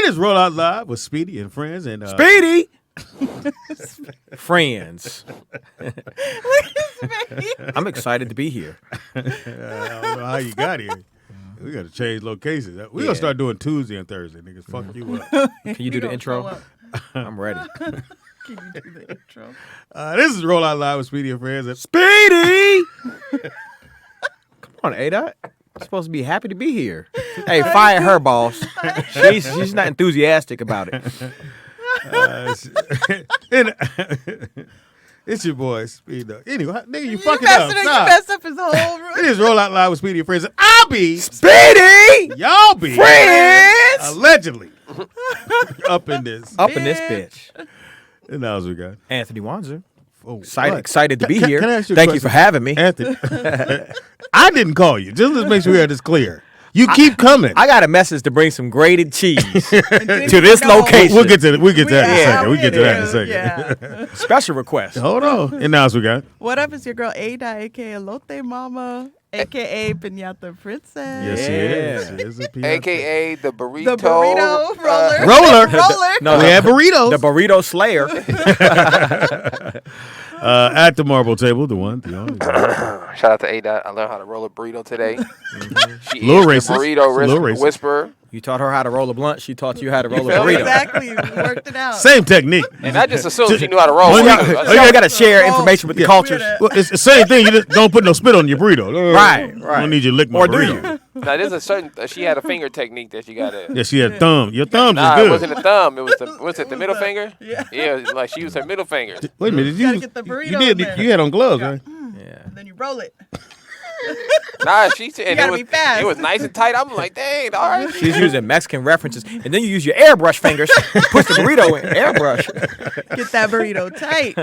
is Roll Out Live with Speedy and friends and Speedy. Friends. I'm excited to be here. I don't know how you got here. We got to change locations. We're going to start doing Tuesday and Thursday, niggas. Fuck you up. Can you do the intro? I'm ready. Can you do the intro? This is Roll Out Live with Speedy and friends and Speedy. Come on, A-Dot. I'm supposed to be happy to be here. Hey, fire her, boss. She's not enthusiastic about it. It's your boy, Speedy. Anyway, nigga, you You fucking up. You messed up his whole room. It is Roll Out Live with Speedy and friends. And I'll be Speedy. Y'all be Friends. Allegedly up in this. Up in this bitch. And now we got Anthony Wanzer. oh, Excited to be here. Can I ask you a Thank you for question? having me. Anthony. I didn't call you. Just let's make sure we have this clear. You keep coming. I got a message to bring some grated cheese to this location. We'll get to that in a second. we We'll get to that in a do. second. Yeah. Special request. Hold on. And now we got. What up? It's your girl Ada, aka Lotte Mama, aka Pinata Princess. Yes, she is. She is a piñata. AKA the burrito. The burrito roller. Roller. No, We had burritos. The burrito slayer. At the marble table, the one, the only. Shout out to A-Dot. I learned how to roll a burrito today. She Little is the racist. burrito Little racist. whisperer. You taught her how to roll a blunt. She taught you how to roll a feel me? burrito. Exactly. We worked it out. Same technique. And I just assumed she knew how to roll. Oh, yeah. You got to share information with the Yeah. cultures. Well, it's the same thing. You just don't put no spit on your burrito. Right. Don't need you to lick my Or do burrito. you? Now, there's a certain. She had a finger technique that you gotta. Yeah, she had thumb. Your thumb's Nah, is it good. wasn't the thumb. It was the. Was it the middle finger? Yeah. Yeah, like she used her middle finger. Wait a minute. Did gotta you get the burrito you did. in there. You had on gloves, right? Yeah. And then you roll it. Nah, she said and gotta it was. be fast. It was nice and tight. I'm like, dang, all right. She's using Mexican references. And then you use your airbrush fingers. Push the burrito in. Airbrush. Get that burrito tight.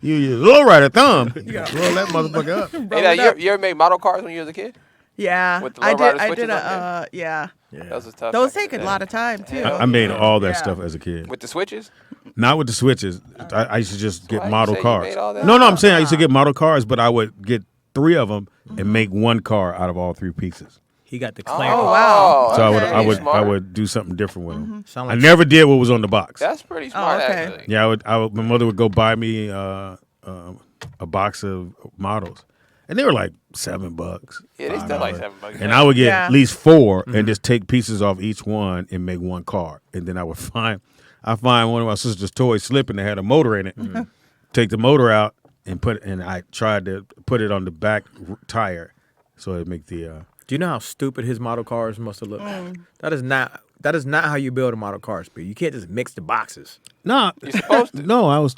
You low rider thumb. You gotta roll that motherfucker up. Roll Hey, it now, up. you ever made model cars when you was a kid? Yeah. With the I low rider did. I switches did on yeah. That was a tough. Those back in take the a day. lot of time too. I made all that Yeah. stuff as a kid. With the switches. Not with the switches. I used to just get Why you model say you cars. made all that? No, I'm saying I used to get model cars, but I would get 3 of them and make one car out of all 3 pieces. He got the Oh, clan. wow. So Okay. I Smart. would do something different with them. Sound I like never did what was on the box. That's pretty smart, okay. actually. Yeah, I would. My mother would go buy me a box of models, and they were like $7. Yeah, they still like $5. $7. And I would get Yeah. at least 4 and just take pieces off each one and make one car. And then I would find one of my sister's toys slipping that had a motor in it. Take the motor out and I tried to put it on the back tire so it'd make the. Do you know how stupid his model cars must have looked? That is not how you build a model car, Speed. You can't just mix the boxes. No, You're supposed to. no, I was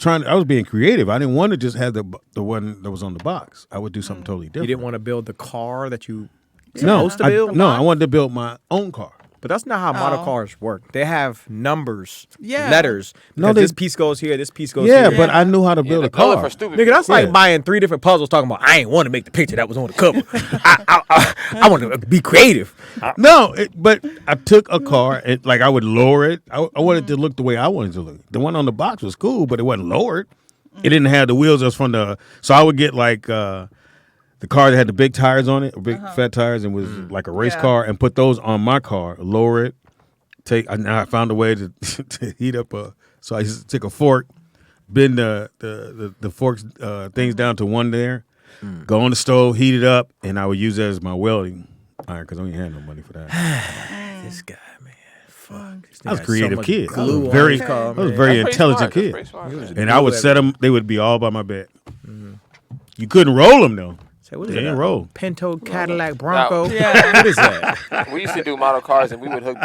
being creative. I didn't want to just have the one that was on the box. I would do something totally different. You didn't want to build the car that you no, supposed to build? I wanted to build my own car. But that's not how model cars work. They have numbers, Yeah. letters. No, Because they- this piece goes here, this piece goes Yeah, here. but I knew how to build a the color car. for stupid. Nigga, that's like Yeah. buying 3 different puzzles talking about, I ain't want to make the picture that was on the cover. I want to be creative. No, but I took a car and I would lower it. I wanted it to look the way I wanted it to look. The one on the box was cool, but it wasn't lowered. It didn't have the wheels that's from the. So I would get the car that had the big tires on it, big fat tires, and was like a race Yeah. car, and put those on my car. Lower it. Now I found a way to to heat up So I used to take a fork, bend the forks things down to one there, go on the stove, heat it up, and I would use that as my welding iron because I don't even have no money for that. This guy, man. Fuck. This I was nigga a had creative much kid. I was glue on very, his car, I was a man. very That's pretty intelligent smart. That's kid. pretty smart. And I would set them. They would be all by my bed. You couldn't roll them though. Say, what is They that? ain't roll. Pinto Cadillac Bronco. Yeah. What is that? We used to do model cars, and we would hook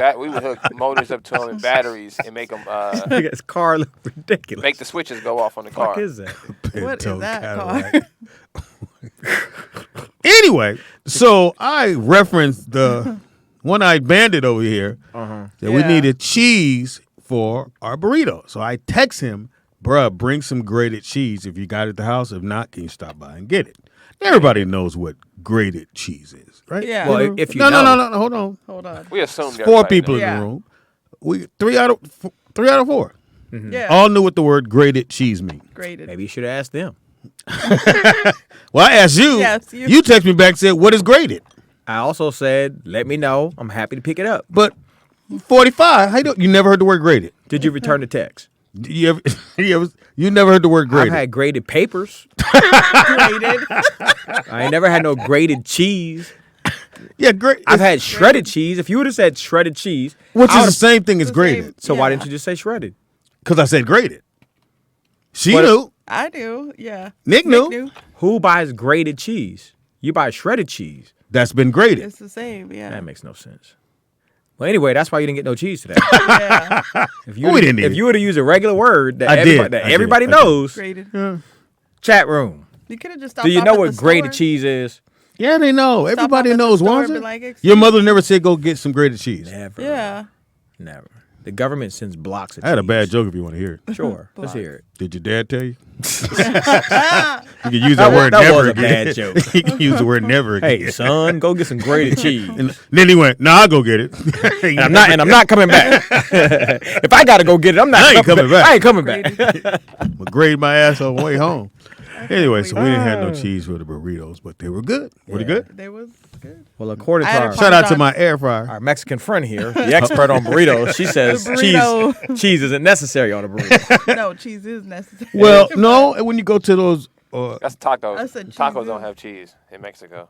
motors up to them and batteries, and make them His car look ridiculous. make the switches go off on the fuck car. is that? What is Pinto that Cadillac. Anyway, so I referenced the one-eyed bandit over here that we Yeah. needed cheese for our burrito. So I text him, bruh, bring some grated cheese if you got it at the house. If not, can you stop by and get it? Everybody knows what grated cheese is, right? Yeah. Well, if you no, know. no, hold on. Hold on. We assumed 4 everybody people knew. in Yeah. the room. We 3 out of 4 Yeah. all knew what the word grated cheese means. Graded. Maybe you should have asked them. Well, I asked you. Yes, you text me back and said, "What is grated?" I also said, let me know. I'm happy to pick it up. But 45. How you never heard the word graded? Did you return the text? You never heard the word graded? I've had graded papers. Grated. I ain't never had no grated cheese. Yeah, great. I've had shredded cheese. If you would have said shredded cheese, Which is the same thing as the graded. same. so why Yeah. didn't you just say shredded? Because I said graded. She What- knew. I do. Yeah. Nick knew. Who buys grated cheese? You buy shredded cheese. That's been graded. It's the same. Yeah. That makes no sense. Well, anyway, that's why you didn't get no cheese today. Yeah. If We didn't if eat you would have used a regular word that I everybody, did. that I did. everybody I did. knows, Grated. chat room. You could have just stopped. Do you off know at what the grated store. cheese is? Yeah, they know. Stop Everybody off at the knows. store Wants and be it? like, Your "Excuse mother never said go get some grated cheese. Never. Yeah. Never. The government sends blocks of I had a cheese. bad joke if you want to hear it. Sure. Let's hear it. Did your dad tell you? You can use that word that never was a again. bad joke. You can use the word never again. Hey, son, go get some grated cheese. And then he went, "Nah, I'll go get it." And I'm not coming back. If I gotta go get it, I'm not I ain't coming back. I ain't coming back. I'm gonna grade my ass on the way home. Anyway, so we didn't have no cheese for the burritos, but they were good. Were they good? They was good. Well, according I to had a our, Shout out to Parmesan. my air fryer. our Mexican friend here, the expert on burritos, she says The burrito. cheese isn't necessary on a burrito. No, cheese is necessary. Well, no, and when you go to those, That's tacos. I said cheese Tacos is- don't have cheese in Mexico.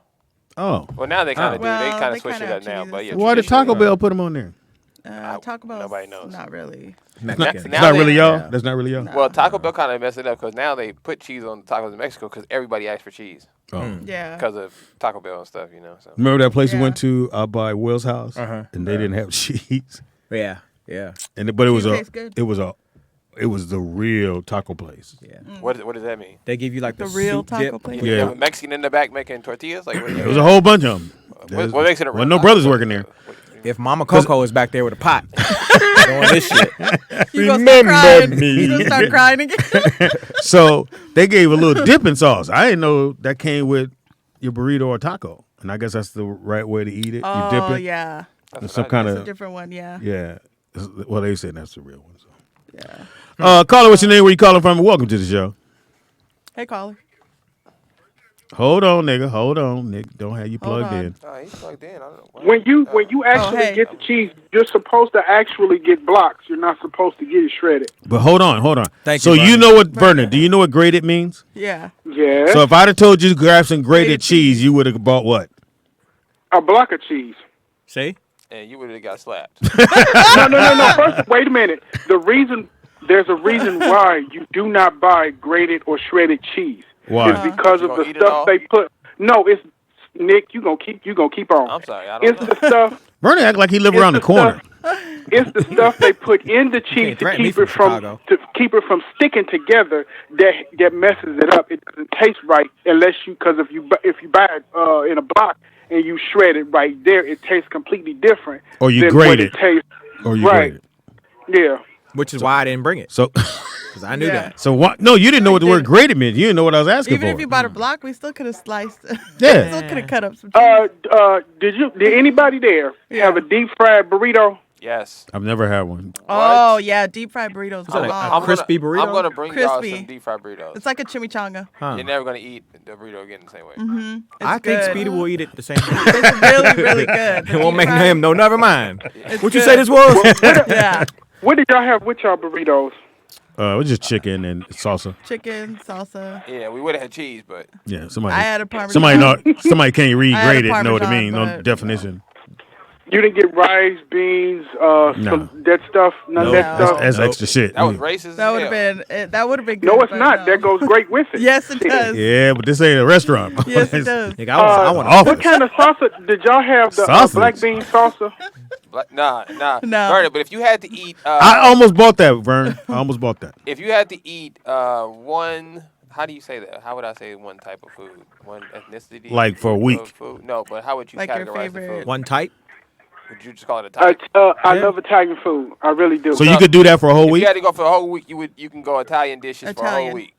oh, Well, now they kind of do. Well, They kind they of switch kinda it up have now. cheese. But yeah, why did Taco traditionally, Bell put them on there? Taco Bell. Nobody knows. Not really. Mexican. Now It's not they- really y'all. Yeah. That's not really y'all. Well, Taco Bell kind of messed it up because now they put cheese on the tacos in Mexico because everybody asked for cheese Oh. Yeah. because of Taco Bell and stuff, you know. So Remember that place we Yeah. went to out by Will's house, Uh-huh. and they didn't have cheese, Yeah. but it was Cheese a, tastes good. it was the real taco place. Yeah. what does that mean? They give you like The the real soup taco dip. place? Yeah. You have a Mexican in the back making tortillas? Like, what, There was a whole bunch of them. what makes it a real no taco? brothers working there. If Mama Coco is back there with a pot doing this shit, You gonna Remember start crying. me. You gonna start crying again. So they gave a little dipping sauce. I didn't know that came with your burrito or taco, and I guess that's the right way to eat it. You dip Oh it. yeah. in some kind It's a of different one. Yeah. yeah. Well, they said that's the real one. So. Yeah. Caller, what's your name? Where you calling from? And welcome to the show. Hey, caller. Hold on, nigga. Hold on, Nick. Don't have you Hold plugged on. in. Oh, he's plugged in. I don't know. When you actually hey. get the cheese, you're supposed to actually get blocks. You're not supposed to get it shredded. But hold on. Thank So you, you Vernon. know what, Vernon? Do you know what grated means? Yeah. Yeah, So if I'd have told you to grab some grated Grated cheese, you would have bought what? a block of cheese. see? And you would have got slapped. No. First, wait a minute. There's a reason why you do not buy grated or shredded cheese. Why? It's because You of gonna the eat it all? stuff they put. No, it's Nick. You gonna keep on. I'm sorry. I don't It's know. the stuff. Vernon act like he live It's around the corner. It's the stuff they put in the cheese to threaten me keep it from from Chicago. sticking together. That messes it up. It doesn't taste right unless because if you buy it in a block and you shred it right there, it tastes completely different. Or you than grate what it. tastes. Or you Right. grated. Yeah. Which is why I didn't bring it. So, Because I knew Yeah. that. so what? No, you didn't know what the word grated meant. You didn't know what I was asking Even for. if you bought a block, we still could have sliced. Yeah. Still could have cut up some cheese. Did anybody there have a deep fried burrito? Yes. I've never had one. Oh yeah, deep fried burritos. that like bomb. a crispy burrito? I'm gonna bring y'all Crispy. some deep fried burritos. It's like a chimichanga. Huh. You're never gonna eat the burrito again the same way. It's I think good. Speedy will eat it the same way. It's really, really good. It won't make him. No, never mind. It's What you good. say this was? Yeah, What did y'all have with y'all burritos? It was just chicken and salsa. chicken salsa. Yeah, we would have had cheese, but Yeah, somebody. I had a parmesan. Somebody can't read I had a grated. Know what it Parmesan, means? No but- definition. You didn't get rice, beans, that stuff. None of Nope. that That's, stuff. that's extra shit. that was racist. That would as have hell. been. That would have been good. No, it's but not. That goes great with it. Yes, it does. Yeah, but this ain't a restaurant. Yes, it does. Nigga, I want Office. What kind of salsa did y'all have? The Sausage. black bean salsa. Nah. No. Vernon, but if you had to eat, I almost bought that, Vern. I almost bought that. if you had to eat one, how do you say that? How would I say one type of food? One ethnicity? Like for a week. of Food? No, but how would you Like your categorize the favorite- food? one type. Would you just call it a type? I love Italian food. I really do. So you could do that for a whole If week? you had to go for a whole week, you can go Italian dishes for a whole Italian. week.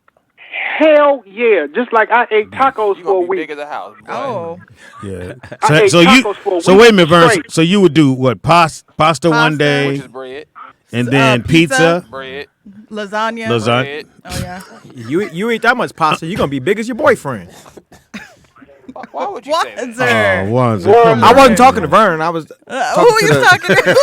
Hell yeah! Just like I ate tacos You for a gonna be week. big as a house. boy. Oh, Yeah. I ate tacos for a So week wait a minute, Vern. straight. So you would do what? Pasta one Pasta. day, Which is bread, and then pizza. pizza. bread, lasagna. Lasagna. bread. Oh yeah. You eat that much pasta, you're gonna be big as your boyfriend. Why would you say that? Oh, Wanzer, come I on, wasn't talking to man. Vern. I was Who are you talking to?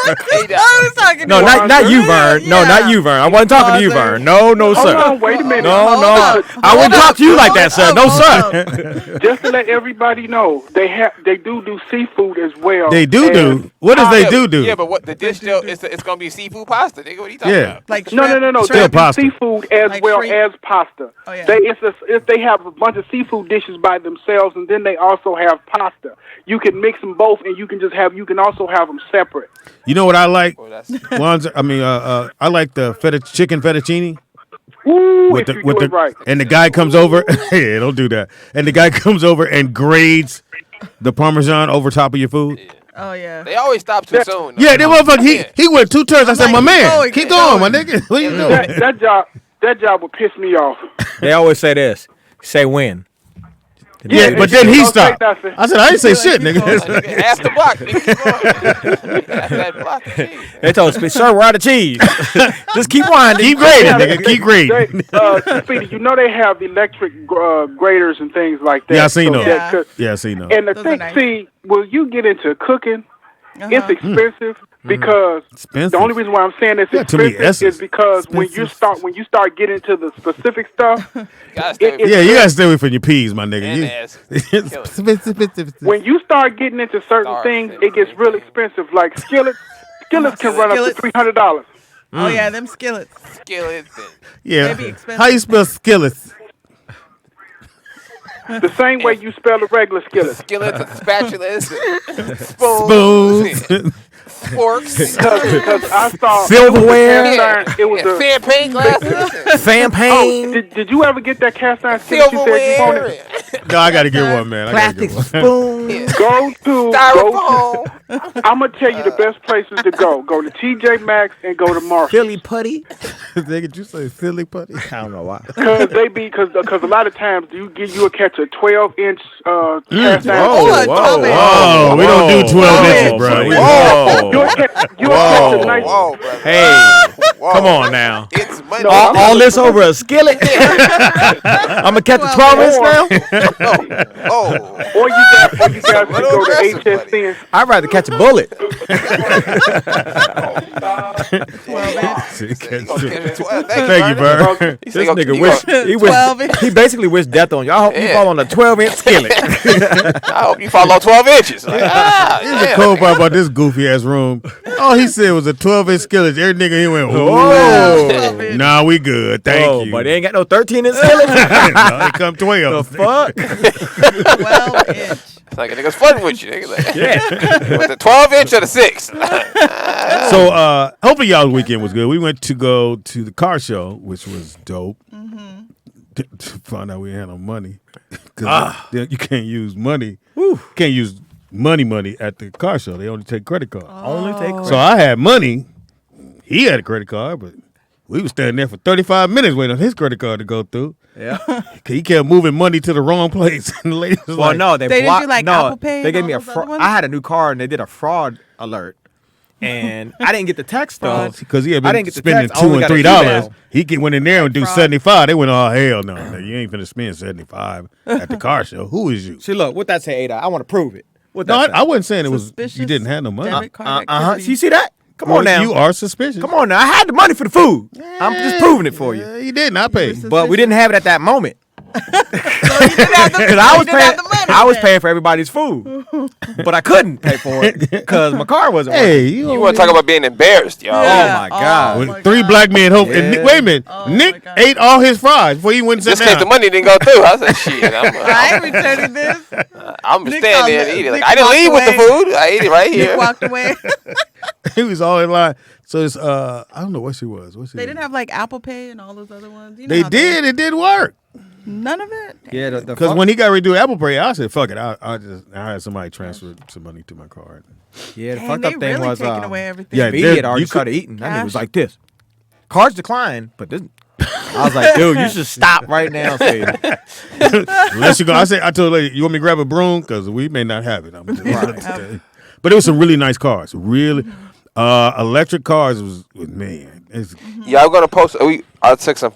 I was talking to. No, not you, Vern. No, Yeah. not you, Vern. I wasn't talking to you, Vern. No, Hold sir. on, wait a minute. No. up. I wouldn't talk to you like that, sir. No, sir. Just to let everybody know, they do seafood as well. They do. What does they do? Yeah, but what the dish still it's gonna be seafood pasta. Nigga, what are you talking about? Like No. shrimp, Still They do pasta. seafood as Like well shrimp. as pasta. Oh, yeah. If they have a bunch of seafood dishes by themselves, and then they also have pasta. You can mix them both, and you can also have them separate. You know what I like? Well, that's Wanzer, I like the chicken fettuccine. Woo, With if the you do it right. and the guy comes over. Yeah, don't do that. And the guy comes over and grades the Parmesan over top of your food. Oh yeah. they always stop too soon. though. Yeah, that motherfucker. He went 2 turns. I said, like, my keep man, going, keep keep going, my going. nigga. What you doing? That job would piss me off. They always say this. Say when. Yeah, but then he Don't say stopped. nothing. I said, I didn't say Like, shit, keep nigga. going. Nigga, ask the block. Nigga, keep going. Ask that block. Jeez. They told us, sir, we're out of cheese. Just keep winding. Keep grading, nigga. Keep grading. Speedy, you know they have electric graters and things like that. Yeah, I seen those. that could- Yeah, I seen those. And the Those thing, are nice. see, will you get into cooking? It's expensive because Expensive. the only reason why I'm saying it's Yeah, too many expensive is S's. because when you start getting into the specific stuff, You gotta stay away Yeah, you gotta stay away from your peas, my nigga. And You- ass. Kill it. when you start getting into certain Start things, saying it gets real expensive. Like skillets can run up to Skillets. $300. Oh yeah, them skillets. Skillets and Yeah. They be expensive. How you spell skillets? The same way you spell a regular skillet. skillets and spatulas and Spoons. spoons. Forks. Because I saw Silverware. it was and a. champagne glasses. Champagne. Did you ever get that cast iron skillet you said you wanted? Silverware. No, I gotta get one, man. I gotta Plastic get one. spoon. Go to. Styrofoam. I'm gonna tell you the best places to go. Go to TJ Maxx and go to Marshall. Philly putty. Nigga, you say Philly putty? I don't know why. Because a lot of times you'll catch a 12-inch cast iron. Oh, skillet. Oh, we don't do 12 inches, bro. We- Whoa. You'll catch a nice. Whoa, brother. Hey, Whoa. come on now. It's money. All this over a skillet? I'm going to catch a 12 inch now? Oh. Or you guys can go to aggressive, buddy. HSN. I'd rather catch a bullet. Thank Thank you, bro. This nigga wish he basically wished death on you. I hope you Yeah. fall on a 12-inch skillet. I hope you fall on 12 inches. Like, Here's the cold part about this goofy ass room. All he said was a 12-inch skillet. Every nigga he went, Oh. nah, we good. Thank Oh, you. but they ain't got no 13-inch skillet. no, they come 12. The fuck? 12-inch. It's like a nigga's flirting with you. Nigga. Like, with the 12-inch or the 6? So hopefully y'all's weekend was good. We went to go to the car show, which was dope. To find out we had no money. 'Cause you can't use money. Can't use money at the car show. They only take credit cards. Only take credit. So I had money. He had a credit card, but we was standing there for 35 minutes waiting on his credit card to go through. Yeah. He kept moving money to the wrong place. And the lady was Well, like, no, they They didn't blocked. do, like, no, Apple Pay they and gave me all a those other fraud. ones? I had a new car and they did a fraud alert, and I didn't get the text though. because he had I been didn't get the spending text. I only $2 and got an $3. email. He went in there and do fraud. 75. They went, oh hell no, you ain't finna spend 75 at the car show. Who is you? See, look, what that say, Ada? I want to prove it. What No, that say? I wasn't saying it was Suspicious you didn't have no money. debit card Uh-huh. activity. See, you see that? Come Well, on now. you are suspicious. Come on now. I had the money for the food. I'm just proving it for you. Yeah, you didn't. I paid. But we didn't have it at that moment. So you didn't have the, Because I was you didn't have the money. I was then. paying for everybody's food, but I couldn't pay for it because my car wasn't working. Hey, You want to talk about being embarrassed, y'all. Yeah. Oh my God. With my 3 God. black men hope. And Yeah. wait a minute, Oh my Nick God. ate all his fries before he went and Just sat in case the down. money didn't go through. I said, shit, I ain't returning this. I'm Nick standing there and thought- eat it. Like, Nick I didn't walked leave with the away. food. I ate it right Nick here. walked away. He was all in line. So it's I don't know what she was. They didn't have like Apple Pay and all those other ones. You know They how did. It did work. None of it. Yeah, the Because when he got ready to do Apple Pay, I said, "Fuck it." I had somebody transfer some money to my card. yeah, the Dang, fucked they up thing really was taking away everything. yeah, Speedy there- had already you could- started eating. That nigga was Gosh. like this. Cards declined, but this. I was like, dude, you should stop right now, Speedy. Unless you go, I told her, "You want me to grab a broom? Because we may not have it." I'm just, but it was some really nice cars. Really, electric cars was man. It's, Yeah, I'm gonna post. I took some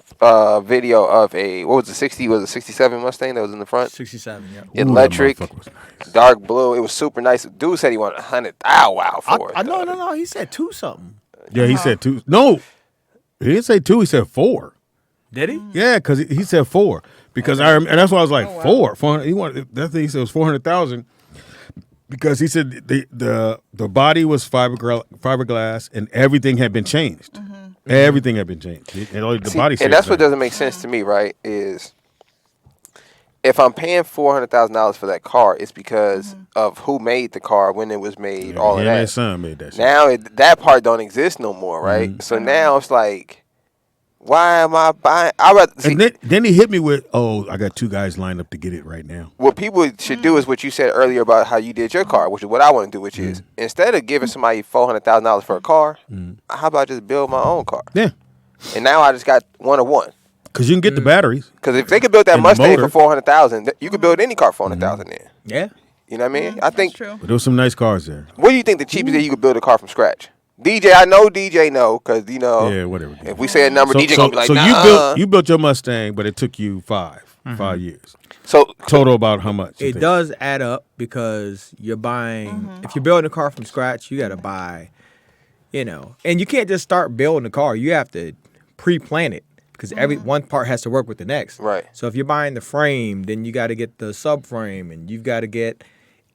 video of what was the 60? Was it 67 Mustang that was in the front? 67. Yeah. ooh, that Electric, motherfucker was nice. dark blue. It was super nice. Dude said he wanted 100,000 for it. No. He said 2 something. Yeah, he said 2. No, he didn't say 2. He said 4. Did he? Yeah, because he said 4. Because and that's why I was like 400. He wanted that thing. He said it was 400,000. Because he said the body was fiberglass and everything had been changed. Everything had been changed. And the body. And that's what doesn't make sense to me, right? Is if I'm paying $400,000 for that car, it's because of who made the car, when it was made, all of that. His son made that shit. Now that part don't exist no more, right? So now it's like, why am I buying? I rather see. And then he hit me with, I got 2 guys lined up to get it right now. What people should do is what you said earlier about how you did your car, which is what I want to do, which is instead of giving somebody $400,000 for a car, how about I just build my own car? Yeah, And now I just got one of one. because you can get the batteries. Because if they could build that And the Mustang for motor. $400,000, you could build any car for $400,000 in. Yeah. You know what I mean? I think. True. But there was some nice cars there. What do you think the cheapest that you could build a car from scratch? DJ, I know DJ know, because Yeah, whatever. if we say a number, DJ gonna be like, so nah. you built your Mustang, but it took you 5 years. So Total about how much? you It think? does add up because you're buying. If you're building a car from scratch, you got to buy, and you can't just start building a car. You have to pre-plan it because every one part has to work with the next. Right. So if you're buying the frame, then you got to get the subframe, and you've got to get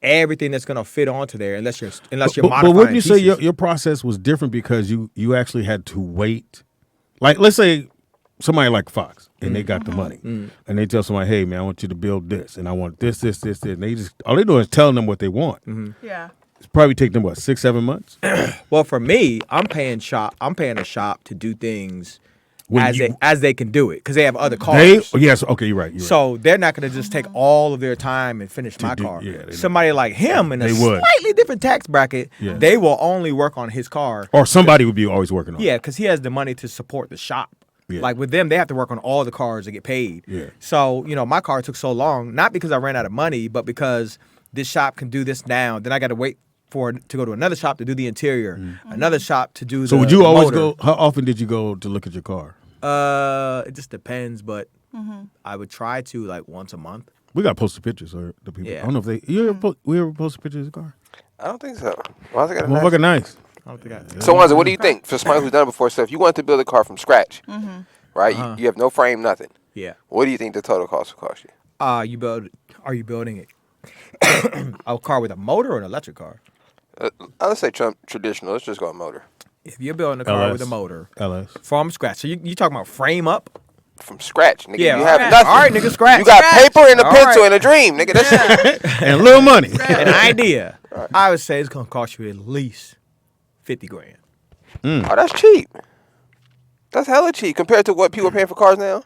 everything that's gonna fit onto there. Unless you're modifying. But wouldn't you say pieces. your process was different because you actually had to wait? Like, let's say somebody like Fox and they got the money and they tell somebody, hey man, I want you to build this and I want this, and they just all they do is telling them what they want. Yeah. It's probably take them 6-7 months. Well, for me, I'm paying a shop to do things When as they can do it because they have other cars. Yes, okay, you're right. So they're not going to just take all of their time and finish my do- car. yeah, they Somebody like him in a They would. slightly different tax bracket, Yeah. they will only work on his car. Or somebody would be always working on it. Yeah, because he has the money to support the shop. Yeah. Like with them, they have to work on all the cars to get paid. Yeah. So, my car took so long, not because I ran out of money, but because this shop can do this now. Then I got to wait for it to go to another shop to do the interior, another shop to do So the would you always motor. go? How often did you go to look at your car? It just depends, but I would try to like once a month. We got to post the pictures or the people. Yeah. I don't know if we ever post pictures of the car. I don't think so. Why is it got a Motherfucker, nice. I don't think I. So, Wanza, what do you think for somebody who's done it before? So, if you want to build a car from scratch, right? You have no frame, nothing. Yeah. What do you think the total cost will cost you? Are you building it a car with a motor or an electric car? Let's say traditional. Let's just go on motor. If you're building a car LS. with a motor LS. from scratch, so you talking about frame up? From scratch, nigga. Yeah, you have scratch. nothing. All right, nigga, scratch. You got paper and a All pencil right. and a dream, nigga. That's it. And a little money. An idea. I would say it's gonna cost you at least $50,000. Oh, that's cheap. That's hella cheap compared to what people are paying for cars now.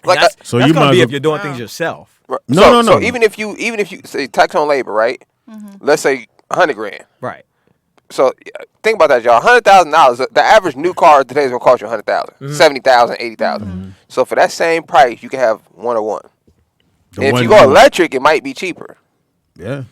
Like, That's, So that's you gonna might be as if you're doing things yourself. No. So even if you say tax on labor, right? Let's say $100,000. Right. So think about that, y'all. $100,000. The average new car today is gonna cost you $100,000, $70,000, $80,000. So for that same price, you can have one or one. The And if one you go you- electric, it might be cheaper Yeah.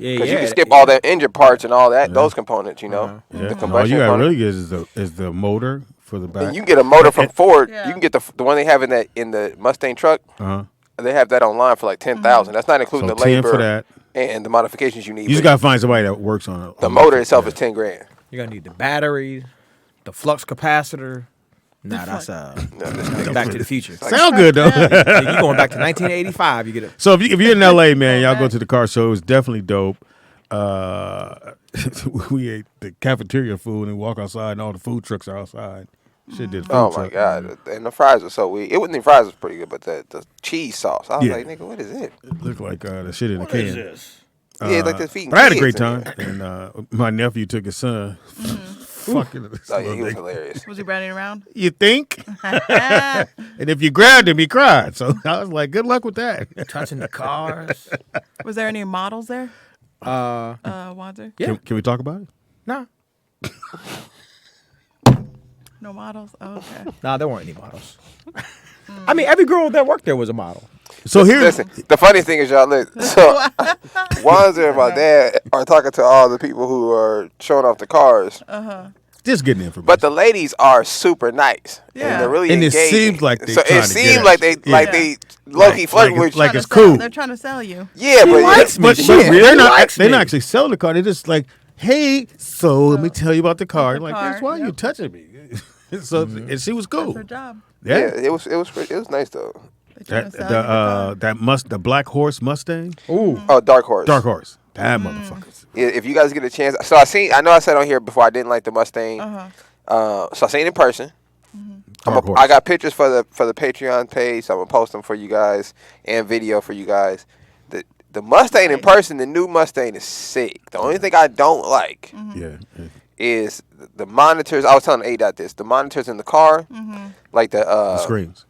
Yeah, because you can skip all the engine parts and all that, those components. You know, Yeah. the All combustion you got component. really get is the motor for the back. And you can get a motor from Ford. Yeah. You can get the one they have in the Mustang truck. Uh-huh. They have that online for like $10,000. That's not including So the 10 labor for that. and the modifications you need. You just But gotta find somebody that works on it. the motor itself is $10,000. You're gonna need the battery, the flux capacitor. Nah, that's Back to the Future. Sound good though. Yeah, you going back to 1985? You get it. So if you're in LA, man, y'all go to the car show. It was definitely dope. We ate the cafeteria food and walk outside, and all the food trucks are outside. Shit did. Food Oh my truck. god! And the fries were so weak. It wasn't the fries was pretty good, but the cheese sauce. I was Yeah. like, nigga, what is it? It looked like the shit in a can. Yeah, like the feeding. But I had a kids great in time, there. and my nephew took his son. Fucking. Oh yeah, he was hilarious. Was he running around? You think? And if you grabbed him, he cried. So I was like, good luck with that. Touching the cars. Was there any models there? Wanzer? Yeah. Can we talk about it? Nah, No models? Oh, okay. there weren't any models. I mean, every girl that worked there was a model. So here's Listen, the funny thing is, y'all, look, so Wanzer and my dad are talking to all the people who are showing off the cars. Did just getting information. But the ladies are super nice. Yeah. And they're really And it engaging. seems like they so trying it to seems get like at they you. they low-key flirting with you. like Trying it's to sell- cool. They're trying to sell you. Yeah, but likes me. But She really they're likes me. not actually selling the car. They're just like, hey, so let me tell you about the car. the Like, car, that's why you yep. touching me. So and she was cool. That's her job. yeah, Yeah. it was nice though. They're trying to sell you the car. The Black Horse Mustang. Ooh. Oh, Dark Horse. Dark Horse. That motherfuckers. If you guys get a chance, so I know I said on here before I didn't like the Mustang. So I seen it in person. Dark Horse. I got pictures for the Patreon page. So I'm gonna post them for you guys and video for you guys. The Mustang in person, the new Mustang is sick. The only thing I don't like Yeah. is the monitors. I was telling A-Dot this. The monitors in the car, like The screens.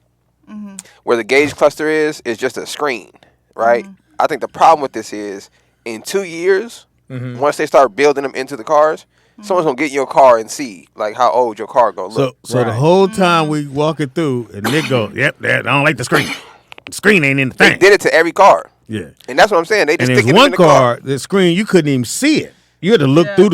where the gauge cluster is just a screen, right? I think the problem with this is in 2 years, once they start building them into the cars, someone's gonna get in your car and see like how old your car gonna look. So the whole time we walking through, and Nick goes, "Yep, I don't like the screen. The screen ain't in the They thing." did it to every car, Yeah. and that's what I'm saying. They just And stick there's it in one the car, the screen you couldn't even see it. You had to look through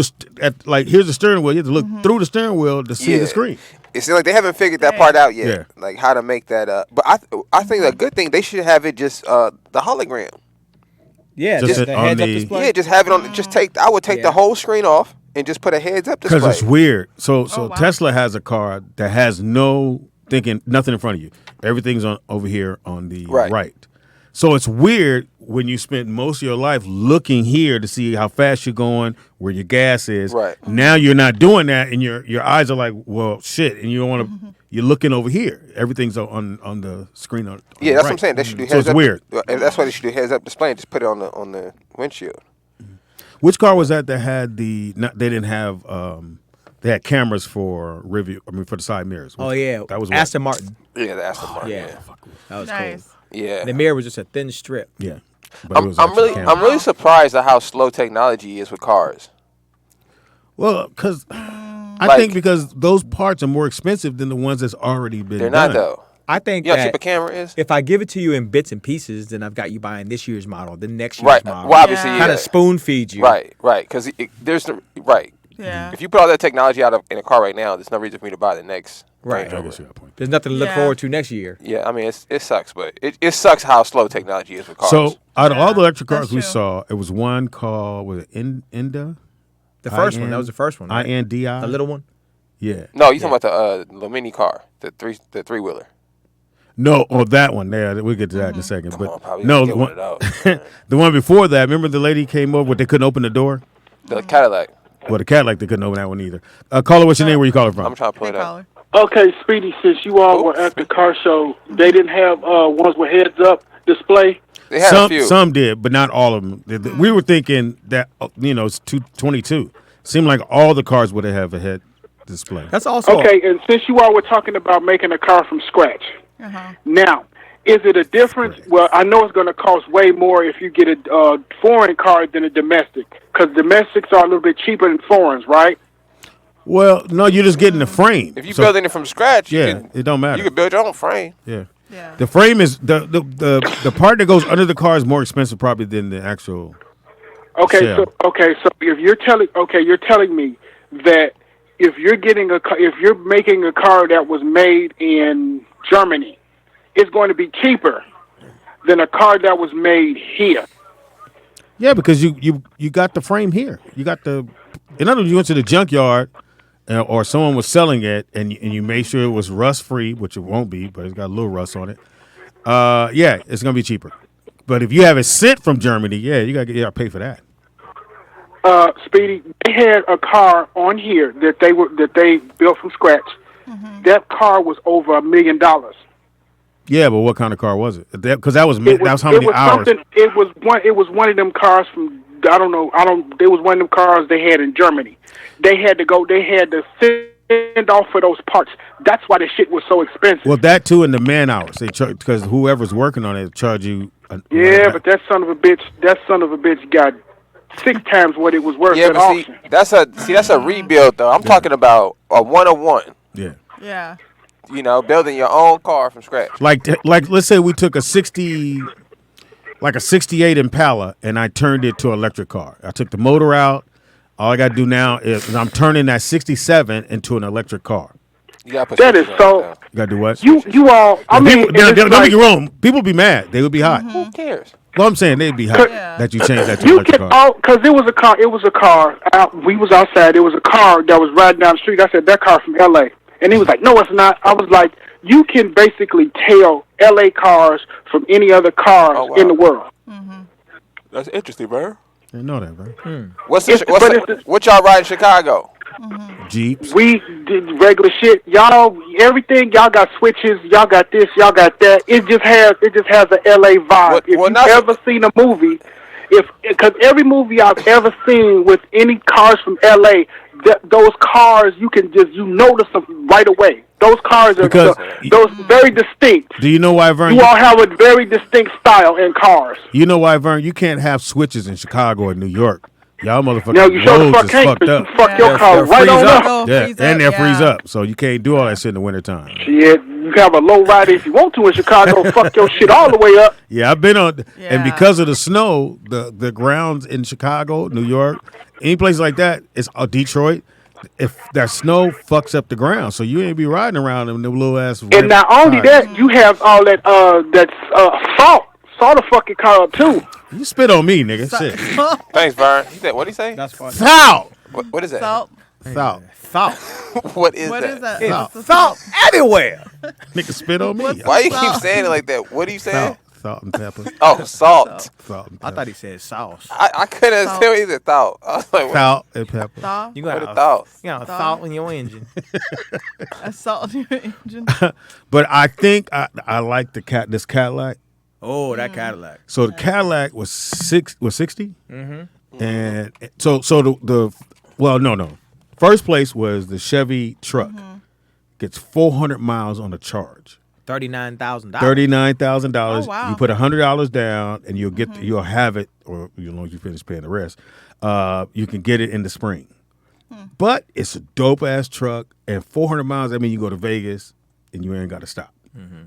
like here's the steering wheel. You had to look through the steering wheel to see Yeah. the screen. It seems like they haven't figured that part out yet, Yeah. like how to make that. But I think a good thing they should have it just the hologram. Yeah, Just just the on heads up the- display. Yeah, just have it on. Just take. I would take the whole screen off and just put a heads up display. Because it's weird. So wow. Tesla has a car that has nothing in front of you. Everything's on over here on the right. So it's weird when you spend most of your life looking here to see how fast you're going, where your gas is. Right. Now you're not doing that, and your eyes are like, well, shit, and you don't want to. You're looking over here. Everything's on the screen. On Yeah, the that's right. what I'm saying. They should do So heads it's up. weird. And that's why they should do heads up display and just put it on the windshield. Which car was that had the? They didn't have. They had cameras for review. I mean, for the side mirrors. Oh yeah, that was what? Aston Martin. Yeah, the Aston Martin. Yeah, that was Nice. cool. Yeah. The mirror was just a thin strip. Yeah. But it was I'm actually camera. really surprised at how slow technology is with cars. Well, because I Like- think because those parts are more expensive than the ones that's already been They're done. not though. I think You know how cheap a that camera is? if I give it to you in bits and pieces, then I've got you buying this year's model, the next year's Right. model. Well, obviously, Yeah. Kind yeah. of spoon feed you. Right. Because there's right. Yeah. If you put all that technology out in a car right now, there's no reason for me to buy the next Right. Range I Rover. guess you got a point. There's nothing to look Yeah. forward to next year. Yeah, I mean it sucks, but it sucks how slow technology is with cars. So out of all the electric cars that's we true. saw, it was one called was it Inda? The first one, that was the first one. Right? INDI. The little one. Yeah. no, you talking about the mini car, the three wheeler. No, that one. Yeah, we'll get to that in a second. Come But on, probably no, get the one one, of those. the one before that. Remember the lady came over, but they couldn't open the door. The Cadillac. Well, the Cadillac they couldn't open that one either. Caller, what's your name? Where you calling from? I'm trying to pull Hey, it up. caller. Okay, Speedy, since you all were at the car show, they didn't have ones with heads up display. They had a few. Some did, but not all of them. We were thinking that it's 222. Seemed like all the cars would have a head display. That's also Okay, and since you all were talking about making a car from scratch, now, is it a difference? Well, I know it's going to cost way more if you get a foreign car than a domestic, because domestics are a little bit cheaper than foreigns, right? Well, no, you're just getting the frame. If you're building it from scratch, yeah, you can, it don't matter. you can build your own frame. Yeah. Yeah. The frame is the part that goes under the car is more expensive probably than the actual. Okay, shell. so if you're telling me that if you're making a car that was made in Germany, it's going to be cheaper than a car that was made here. Yeah, because you got the frame here. You got the. In other words, you went to the junkyard, or someone was selling it, and you made sure it was rust free, which it won't be, but it's got a little rust on it. Yeah, it's gonna be cheaper. But if you have it sent from Germany, yeah, you gotta pay for that. Speedy, they had a car on here that they built from scratch. That car was over $1 million. Yeah, but what kind of car was it? Because that was how many hours. It was one of them cars from I don't know. It was one of them cars they had in Germany. They had to send off for those parts. That's why the shit was so expensive. Well, that too, and the man hours they charge because whoever's working on it charge you. Yeah, but that son of a bitch got 6 times what it was worth Yeah, at but auction. that's a rebuild though. I'm talking about a 101. Yeah. Yeah. You know, building your own car from scratch. Like let's say we took a 68 Impala and I turned it to an electric car. I took the motor out, All I got to do now is I'm turning that 67 into an electric car. You gotta put That is switches on so. it, though. You got to do what? You all. I mean, People, and now, it's don't like, get me wrong. People be mad. They would be hot. Who cares? Well, I'm saying they'd be hot Yeah. that you changed that to you electric can car. because it was a car. It was a car. We was outside. It was a car that was riding down the street. I said that car from L.A. And he was like, no, it's not. I was like, you can basically tell L.A. cars from any other cars Oh, wow. in the world. That's interesting, bro. I know that, bro. What y'all ride in Chicago? Jeeps. We did regular shit. Y'all, everything. Y'all got switches. Y'all got this. Y'all got that. It just has a LA vibe. If you've ever seen a movie, because every movie I've ever seen with any cars from LA, those cars you notice them right away. Those cars are those very distinct. Do you know why, Vern? You all have a very distinct style in cars. You know why, Vern? You can't have switches in Chicago or New York. Y'all motherfuckers No, you sure the roads fuck is can't. fucked up. Fuck your car right on up. Yeah, and they'll freeze up. So you can't do all that shit in the wintertime. Shit, you can have a low rider if you want to in Chicago. Fuck your shit all the way up. Yeah, I've been on, and Yeah. because of the snow, the grounds in Chicago, New York, any place like that, it's Detroit. If that snow fucks up the ground, so you ain't be riding around in the little ass. And not only that, you have all that salt. Salt a fucking car up too. You spit on me, nigga. Shit. Thanks, Vern. What'd he say? That's funny. Salt. What is that? Salt. Salt. Salt. What is What that? is that? Salt. What's the Salt everywhere. Nigga spit on me. Why you keep Salt. saying it like that? What are you saying? Salt and pepper. Oh, salt. Salt and I pepper. thought he said sauce. I couldn't Salt. tell either thought. I was like, what? Salt and pepper. Salt. You What got a thought. salt in your engine. A salt in your engine. But I think I like this Cadillac. Oh, that Cadillac. So the Cadillac was 60. Mm-hmm. And so no. First place was the Chevy truck. Gets 400 miles on a charge. $39,000. $39,000. Oh, wow. You put $100 down, and you'll have it, or you finish paying the rest. You can get it in the spring. But it's a dope ass truck, and 400 miles. I mean, you go to Vegas, and you ain't got to stop.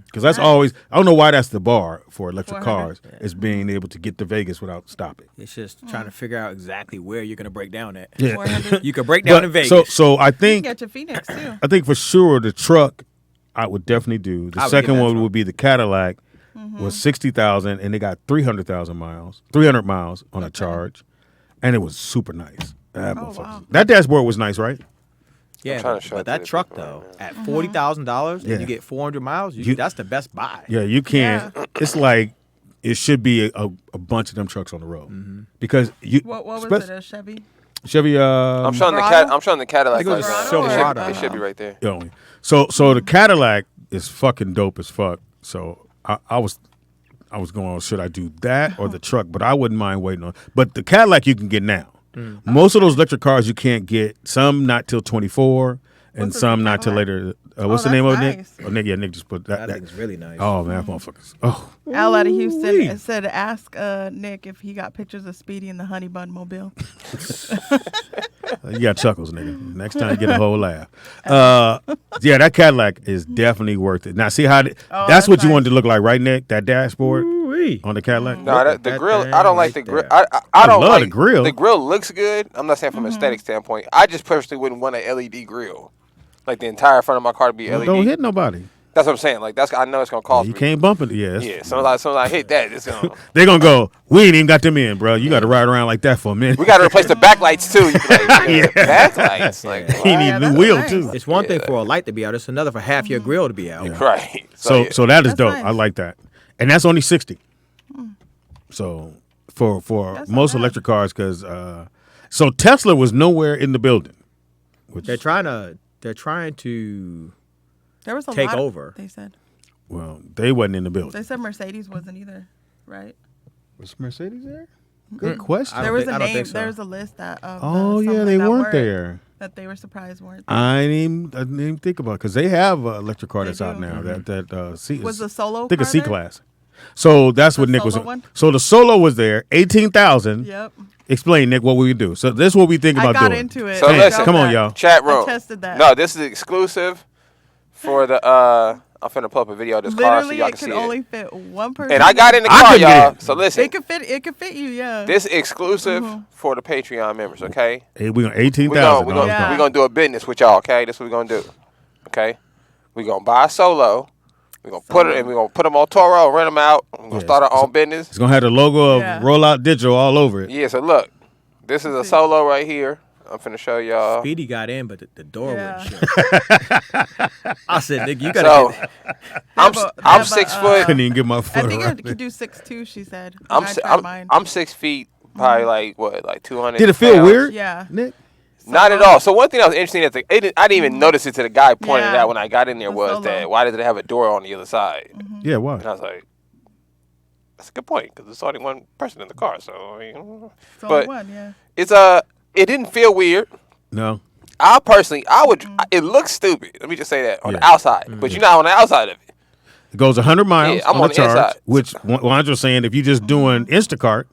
Because that's always, I don't know why that's the bar for electric 400. cars, is being able to get to Vegas without stopping. It's just trying to figure out exactly where you're going to break down at. Yeah. 400. You can break down in Vegas. So I You think can get to Phoenix too. I think for sure the truck I would definitely do. The I would second get that one truck. would be the Cadillac, was 60,000, and they got 300,000 miles, 300 miles on a charge, and it was super nice. wow. That dashboard was nice, right? yeah, trying to show it but to that the truck, people though, right at $40,000 Yeah. and you get 400 miles, You- that's the best buy. Yeah, you can't. It's like it should be a bunch of them trucks on the road because you. What was spec- it? A Chevy? Chevy. I'm showing Verado? I'm showing the Cadillac. I think it was right now. a Silverado. It should be right there. Only. So the Cadillac is fucking dope as fuck. So I was going, should I do that or the truck? But I wouldn't mind waiting on. But the Cadillac you can get now. Most of those electric cars you can't get. Some not till 24, and What's the some not till Cadillac? later. What's the name that's of it, Nick? nice. Oh, Nick, yeah, Nick just put that. That thing's really nice. Oh man, motherfuckers. Oh, Al out of Houston Ooh-wee. said, "Ask Nick if he got pictures of Speedy in the Honey Bun Mobile." you got chuckles, nigga. Next time you get a whole laugh. Yeah, that Cadillac is definitely worth it. Now, see how that's what you nice. wanted to look like, right, Nick? That dashboard Ooh-wee. on the Cadillac. No, the that grill. thing I don't like right the grill. there. I don't love like the grill. The grill looks good. I'm not saying from an aesthetic standpoint. I just personally wouldn't want an LED grill, like the entire front of my car to be LED. Don't hit nobody. That's what I'm saying. Like I know it's gonna cost You me. can't bump it. Yeah. Yeah, so I hit that. It's gonna. They're gonna go. We ain't even got them in, bro. You got to ride around like that for a minute. We got to replace the backlights too. You be like, backlights. Like He what? need Yeah, a new that's wheel nice. too. It's one thing for a light to be out. It's another for half your grill to be out. Yeah. Right. So yeah. so that is That's dope. nice. I like that, and that's only 60. So for That's most not bad. electric cars, because so Tesla was nowhere in the building. Which They're trying to There was a Take lot. over. They said. well, they wasn't in the building. They said Mercedes wasn't either, right? Was Mercedes there? Good question. I There don't was think- a I don't name. think so. There was a list that. Oh yeah, they weren't there. That they were surprised weren't. There. I didn't even think about it because they have an electric car They that's out do. now. That C Was the Solo I think a car C there? class. So that's The what Nick was. Solo one? So the Solo was there, 18,000. Yep. Explain, Nick, what we do. So this is what we think I about got doing. into it. So I listen. felt Come on, that. y'all. Chat room. I tested that. No, this is exclusive for the I'm finna pull up a video of this car so Literally, y'all it can can see only it. fit one person. And I got in the I car, can get y'all. it. So listen, It could fit you. Yeah. this is exclusive for the Patreon members. Okay. Hey, we got 18,000. We gonna do a business with y'all. Okay. This is what we gonna do. Okay. We gonna buy a Solo. We gonna put it and we gonna put them on Toro, rent them out. We're gonna start our own business. It's gonna have the logo of Yeah. Rollout Digital all over it. Yeah. So look, this is a Solo right here. I'm finna show y'all. Speedy got in, but the door Yeah. wouldn't shut. I said, nigga, you gotta So get I'm They I'm have 6 a, foot. Couldn't even get my I foot think around it could it. do 6'2", she said. I'm When I si- tried mine. I'm 6 feet, probably like what, like 200. Did it feel pounds. weird? Yeah. Nick? Not at all. So one thing that was interesting I didn't even notice it to the guy pointed it Yeah. out when I got in there The was Solo. that why does it have a door on the other side? Yeah, why? And I was like, that's a good point because there's only one person in the car. So I mean, It's only but one, yeah. it's it didn't feel weird. No. I would. It looks stupid. Let me just say that on the Yeah. outside, but you're not on the outside of it. It goes 100 miles Yeah, I'm on on the the charge, inside. which Wandra's saying if you're just doing Instacart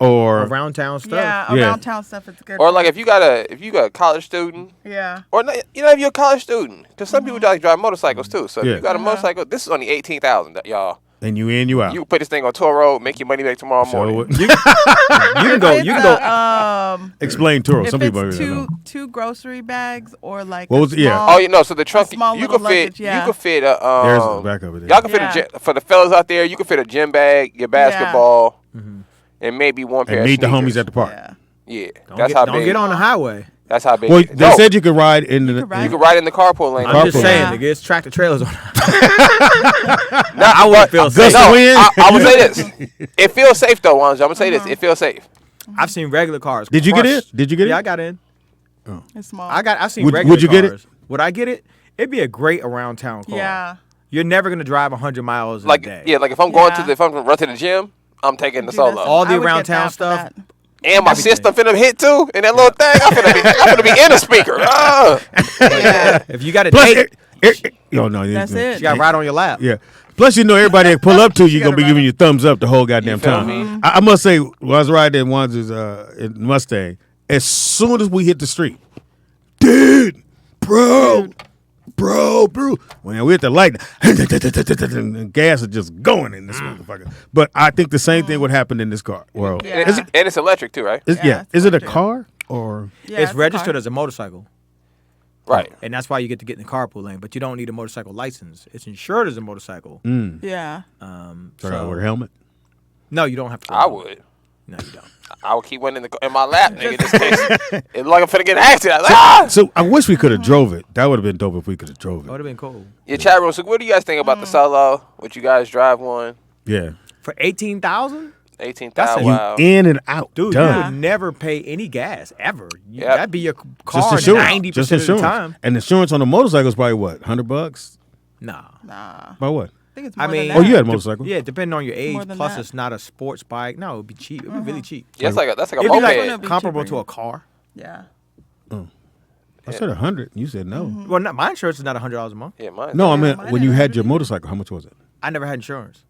or around town stuff. Yeah, Yeah. around town stuff, it's good. Or like if you got a college student, Yeah. or not, if you're a college student, because some people drive motorcycles too. So Yeah. if you got a motorcycle, this is only 18,000, y'all. and you in, you out. You can put this thing on tour road, make your money back tomorrow morning. So, You can go. You can go. explain Turo. If Some people it's don't know. two grocery bags or like What was it? Yeah. small, Oh, you know, so the trunk small you little could fit. luggage, yeah. You could fit There's the a back of it. Y'all can fit Yeah. for the fellas out there. You can fit a gym bag, your basketball, and maybe one pair. And of meet the sneakers. homies at the park. Yeah. Yeah, Don't that's get, how don't big. get on the highway. That's how big. Well, it is. they No, said you could ride in the. could ride. you can ride in the carpool lane. I'm just Carpool. saying, Yeah. nigga, it's tractor trailers on. I wouldn't feel safe. Gust of wind. I would say this. It feels safe though, Wanja. I'm gonna say this. It feels safe. I've seen regular cars. Did you get crushed. in? Did you get in? Yeah, I got in. It's small. I've seen Would- regular would you get it? cars. Would I get it? It'd be a great around town car. Yeah. You're never gonna drive 100 miles in Like a day. yeah, like if I'm going Yeah. if I'm gonna run to the gym, I'm taking the Do that Solo. All the I would around get town that for stuff. that. And my everything. system finna hit too, and that little thing, I'm finna be in a speaker. Yeah. If you got a Plus, date, no, That's it. you got right on your lap. Yeah. Plus, you know, everybody that pull up to you, You gonna be gotta giving you thumbs up the whole goddamn feel time. me? I must say, when I was riding in Wanda's in Mustang, as soon as we hit the street, dude, bro, when we hit the light, and gas is just going in this motherfucker. But I think the same thing would happen in this car world. Yeah. And it's electric too, right? Yeah. it's Is it a electric. car or? Yeah, It's a registered car. as a motorcycle. Right. And that's why you get to get in the carpool lane, but you don't need a motorcycle license. It's insured as a motorcycle. Yeah. So I gotta wear a helmet. No, you don't have to. I would. No, you don't. I would keep one in my lap, nigga. Just in case it look like I'm finna get in an accident. Like, ah! So I wish we could have drove it. That would have been dope if we could have drove That would it. have been cool. Yeah, chat room. So, what do you guys think about the Solo? Would you guys drive one? Yeah. For 18,000, 18,000. You Wow. in and out. dude, Done. you would never pay any gas ever. Yep. That'd be your Just car insurance. 90% Just of the insurance. time. And insurance on a motorcycle is probably what, $100? Nah. Nah. By what? I think it's I more mean, than Oh, that. you had a motorcycle? Yeah, depending on your age. More than Plus, that. it's not a sports bike. No, it'd be cheap. It'd be really cheap. Yeah, that's like a It'd be moped. like It'd be comparable cheaper. to a car. Yeah. I said 100. You said no. Well, not, my insurance is not $100 a month. Yeah, mine. No, I mean mine when had you had 100 your either. motorcycle, how much was it? I never had insurance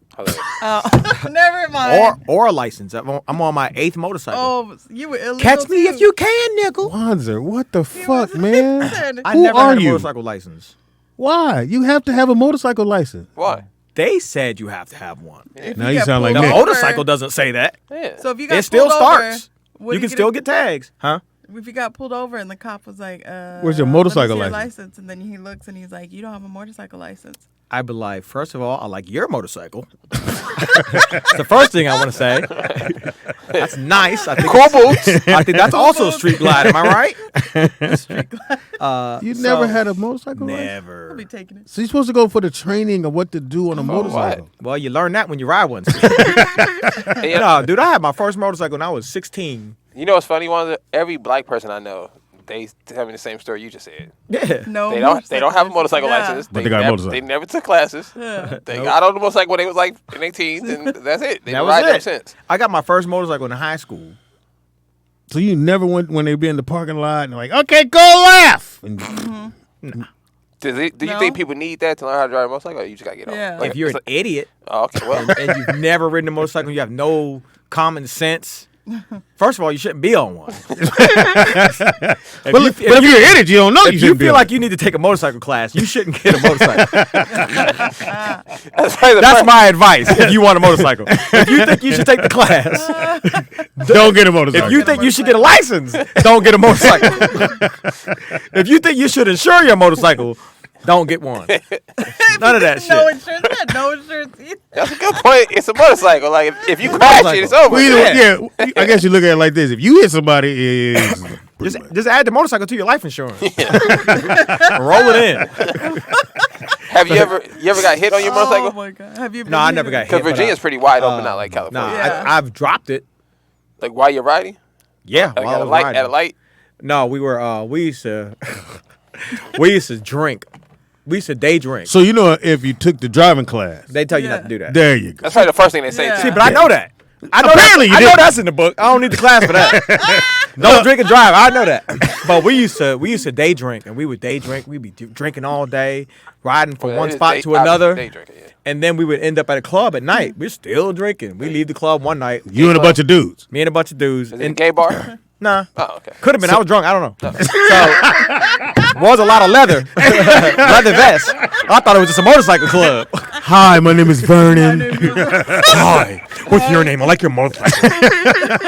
Oh, never mind. or a license. I'm on my 8th motorcycle. Oh, you were illegal. Catch me too. if you can, nickel. Wanzer, what the He fuck, was- man? I Who never are had a you? motorcycle license. Why? You have to have a motorcycle license. Why? They said you have to have one. If Now you get sound like pulled The Nick. over- motorcycle doesn't say that. Yeah. So if you got It still pulled over, starts. what You do can still get tags, huh? If you got pulled over and the cop was like, Where's your let me motorcycle see your license? And then he looks and he's like, you don't have a motorcycle license. I'd be like, first of all, I like your motorcycle. That's the first thing I want to say. That's nice. I think Cool boots. I think that's also street glide. Am I right? You never had a motorcycle license? I'll Never. be taking it. So you're supposed to go for the training of what to do on a motorcycle. Well, you learn that when you ride one. Yeah. No, dude, I had my first motorcycle when I was 16. You know what's funny? Every black person I know, they tell me the same story you just said. Yeah. No, They don't have a motorcycle Yeah. license. But they got a never, motorcycle. They never took classes. They got on the motorcycle when they was like in their teens, and that's it. They That ride was ever it. since. I got my first motorcycle in high school. So you never went when they be in the parking lot and like, okay, go left. And Do you No. think people need that to learn how to drive a motorcycle? Or you just gotta get on. Yeah. Like, If you're it's an idiot oh, okay, well, and you've never ridden a motorcycle, you have no common sense. First of all, you shouldn't be on one. But if you're in it, you don't know If you feel like you need to take a motorcycle class, you shouldn't get a motorcycle. That's my advice if you want a motorcycle. If you think you should take the class, don't get a motorcycle. if you think you should get a license, don't get a motorcycle. If you think you should insure your motorcycle, don't get one. None of that shit. No insurance. No insurance either. That's a good point. It's a motorcycle. Like if you crash it, it's over. Yeah, I guess you look at it like this: if you hit somebody, Just add the motorcycle to your life insurance. Roll it in. Have you ever got hit on your motorcycle? Oh my god. Have you? Been No, I hit never or- got hit. Because Virginia's pretty wide open, not like California. Nah, I've dropped it. Like while you're riding, Yeah, like while I at a was light. riding. At a light. No, we used to drink. We used to day drink. so if you took the driving class, They tell you not to do that. there you go. That's probably the first thing they say. Yeah. Too. See, but I know that. Apparently you I know did. that's in the book. I don't need the class for that. Don't drink and drive. I know that. But we used to day drink, and we would day drink. We'd be drinking all day, riding from one spot to another, Day drinking, yeah. and then we would end up at a club at night. We're still drinking. We leave the club one night. You and a bunch of dudes. Me and a bunch of dudes. Is it a gay bar? Nah. Oh, okay. Could have been. I was drunk. I don't know. So, was a lot of leather. Leather vest. I thought it was just a motorcycle club. Hi, my name is Vernon. Hi. What's your name? I like your motorcycle.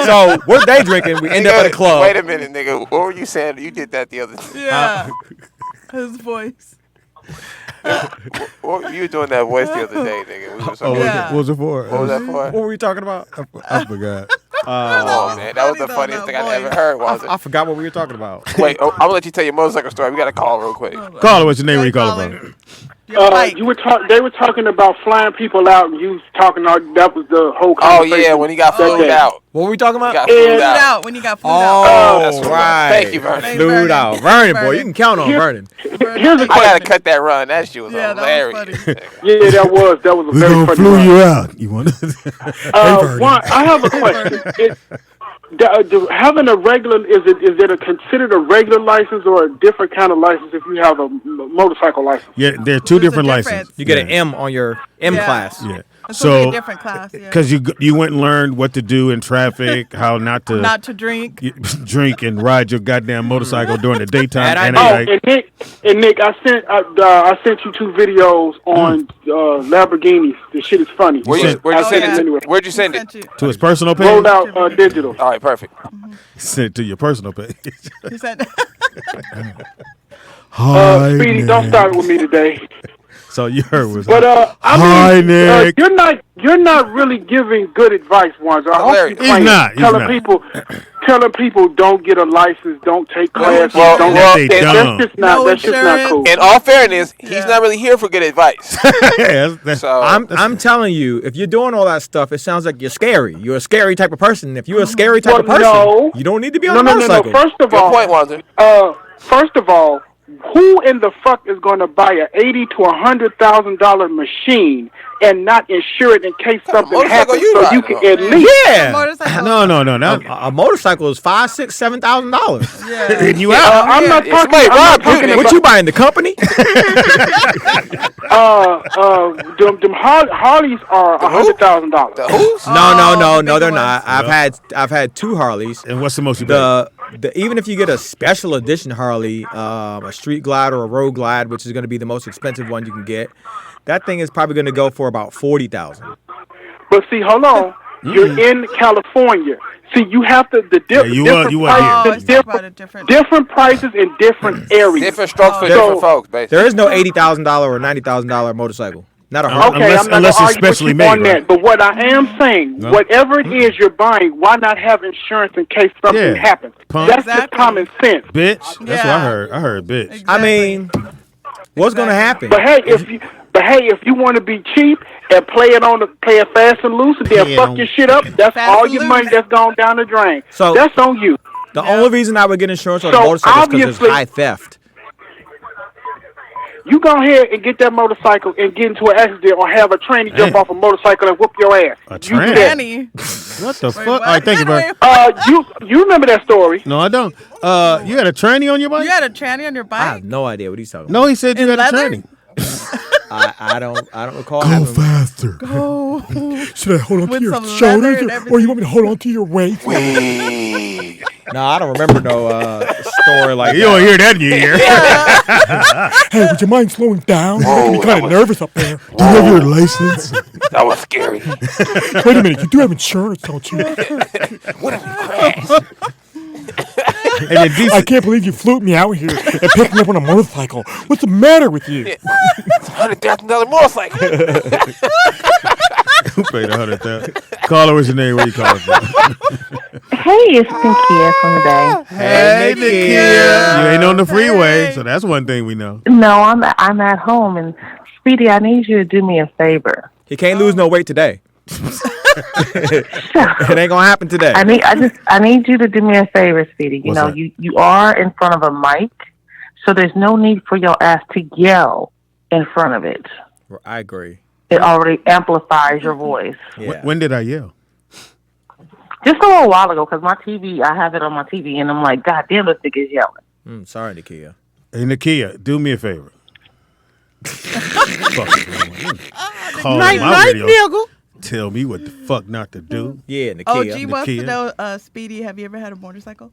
So, we're day drinking. We end up at a club. Wait a minute, nigga. What were you saying? You did that the other day. Yeah. His voice. What, you were doing that voice the other day, nigga. We were Oh, talking Yeah. what was it for? What was that for? What were we talking about? I forgot. Oh, man. That was the funny funniest though, thing that I ever voice. heard, was I it? forgot what we were talking about. Wait, I'm going to let you tell your motorcycle story. We got a call real quick. Call it. What's your name? Where you calling from? Your bike. They were talking about flying people out, and you was talking. That was the whole Oh, conversation. yeah, when he got that flued day. out. What were we talking about? Got Yeah. flued Flew out. out when you got flew Oh, out. That's what it was. right. Thank you, Vernon. Hey, Flew Vernon. out. Vernon, boy. Vernon. You can count on Vernon. Here's a Vernon. I question. got to cut that run. That shit was Yeah, that was hilarious. funny. Yeah, that was a We're very gonna funny flew one. you out. You want? One, I have a question. Having a regular is it considered a regular license or a different kind of license if you have a motorcycle license? Yeah, there are two There's a different difference. licenses. You get an M on your M Yeah. class. Yeah. It's supposed to be So, a different class. Yeah. because you went and learned what to do in traffic, how not to Not to drink. drink and ride your goddamn motorcycle during the daytime Bad and idea. at night. And Nick, I sent you 2 videos on Lamborghinis. The shit is funny. Where'd you Oh, send yeah. it? Anyway, Where'd you send it? Sent you. To his personal page. rolled out digital. All right, perfect. Send it to your personal page. He said, Hi, Speedy, don't Nick. start with me today. So you heard was But Hi, Nick. you're not really giving good advice, Wanzer. I hope Larry, you he's playing. not, he's telling not. telling people don't get a license, don't take classes, well, don't. well, they and dumb. That's just not. No That's just not insurance. cool. In all fairness, he's Yeah. not really here for good advice. So I'm telling you, if you're doing all that stuff, it sounds like you're scary. You're a scary type of person. If you're a scary type of Well, person, no. you don't need to be on No, a no, no, motorcycle. no. First of good all, point, Wanzer. First of all, who in the fuck is going to buy a $80,000 to $100,000 machine and not insure it in case something motorcycle happens? you So you riding can on? at least. Yeah. motorcycle. no. Now A motorcycle is $5,000, $6,000, $7,000. Yeah. and you out. I'm not Yeah, talking. somebody I'm not robbed you, talking nigga. about. What you buying? The company? Them Harleys are $100,000. The who's? No, the they're big not. ones. I've had 2 Harleys. And what's the most you paid? Even if you get a special edition Harley, a Street Glide or a Road Glide, which is going to be the most expensive one you can get, that thing is probably going to go for about $40,000. But see, hold on. You're in California. See, you have to you different are prices, Oh, in it's about a different. different prices in different areas. Different strokes for Oh. different So- folks, basically. There is no $80,000 or $90,000 motorcycle. Not a Harley. Okay, Unless- I'm not unless gonna it's argue with specially you made, on right? that. But what I am saying, No. whatever it is you're buying, why not have insurance in case something Yeah. happens? Punk. That's just Exactly. common sense. Bitch. That's what I Yeah. heard. I heard bitch. Exactly. I mean, what's going to happen? But hey, if you want to be cheap and play it fast and loose, and then Yeah. fuck your shit up, that's Fast all and your loose. money that's gone down the drain. So- that's on you. The only reason I would get insurance on a So, motorcycle is because there's obviously- high theft. You go ahead and get that motorcycle and get into an accident or have a tranny jump Damn. off a motorcycle and whoop your ass. A You do tranny? that. Annie. What the Wait, fuck? what? All right, thank you, bro. You remember that story? No, I don't. You had a tranny on your bike? You had a tranny on your I have bike? no idea what he's talking about. No, he said you In had leather? a tranny. I don't recall Go having. faster. Oh, Should I hold on With to your some leather shoulders, and or you want me to hold on to your waist? Wait. No, I don't remember no story like You that. don't hear that in your ear. Hey, would you mind slowing down? Whoa, I'm that kind of was- nervous up there. Do you have your license? That was scary. Wait a minute, you do have insurance, don't you? What if you crash? And then I decent. can't believe you flew me out here and picked me up on a motorcycle. What's the matter with you? It's $100,000 motorcycle. Who paid $100,000? Caller, what's your name? Where you calling from? Hey, it's Nakia from the Bay. Hey, Nakia. Nakia. You ain't on the freeway, so that's one thing we know. No, I'm at home, and Speedy, I need you to do me a favor. He can't lose no weight today. It ain't gonna happen today. I need you to do me a favor, Speedy. You What's know, that? you are in front of a mic, so there's no need for your ass to yell in front of it. I agree. It already amplifies your voice. Yeah. When did I yell? Just a little while ago, because my TV, I have it on my TV, and I'm like, God damn, this nigga's yelling. Sorry, Nakia. Hey, Nakia, do me a favor. Call night, my night, radio. nigga. Tell me what the fuck not to do. Yeah, Nakia. Oh, G wants to Nakia. know, Speedy, have you ever had a motorcycle?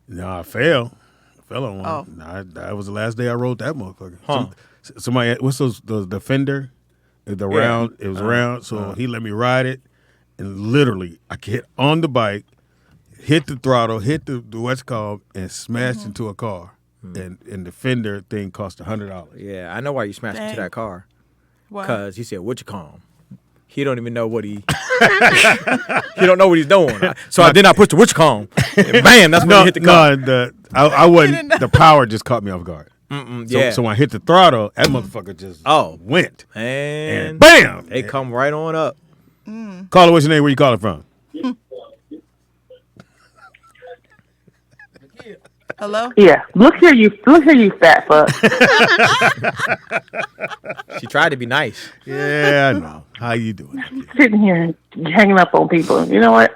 Nah, I fell. I fell on one. Oh. Nah, that was the last day I rode that motherfucker. Huh. Somebody, what's those? The Fender, the round. It was round, so he let me ride it, and literally I get on the bike, hit the throttle, hit the what's called, and smashed into a car. And the Fender thing cost $100. Yeah, I know why you smashed into Dang. that car. Why? Because he said, "What you call him?" He don't even know what he. He don't know what he's doing. So then I pushed the which call him. And bam! That's when he hit the car. No, I wasn't. The power just caught me off guard. Yeah. So when I hit the throttle, that motherfucker just went. And And bam! they come right on up. Caller, what's your name? Where you calling from? Hello? Yeah, look here, you fat fuck. She tried to be nice. Yeah, I know. How you doing? Sitting here hanging up on people. You know what?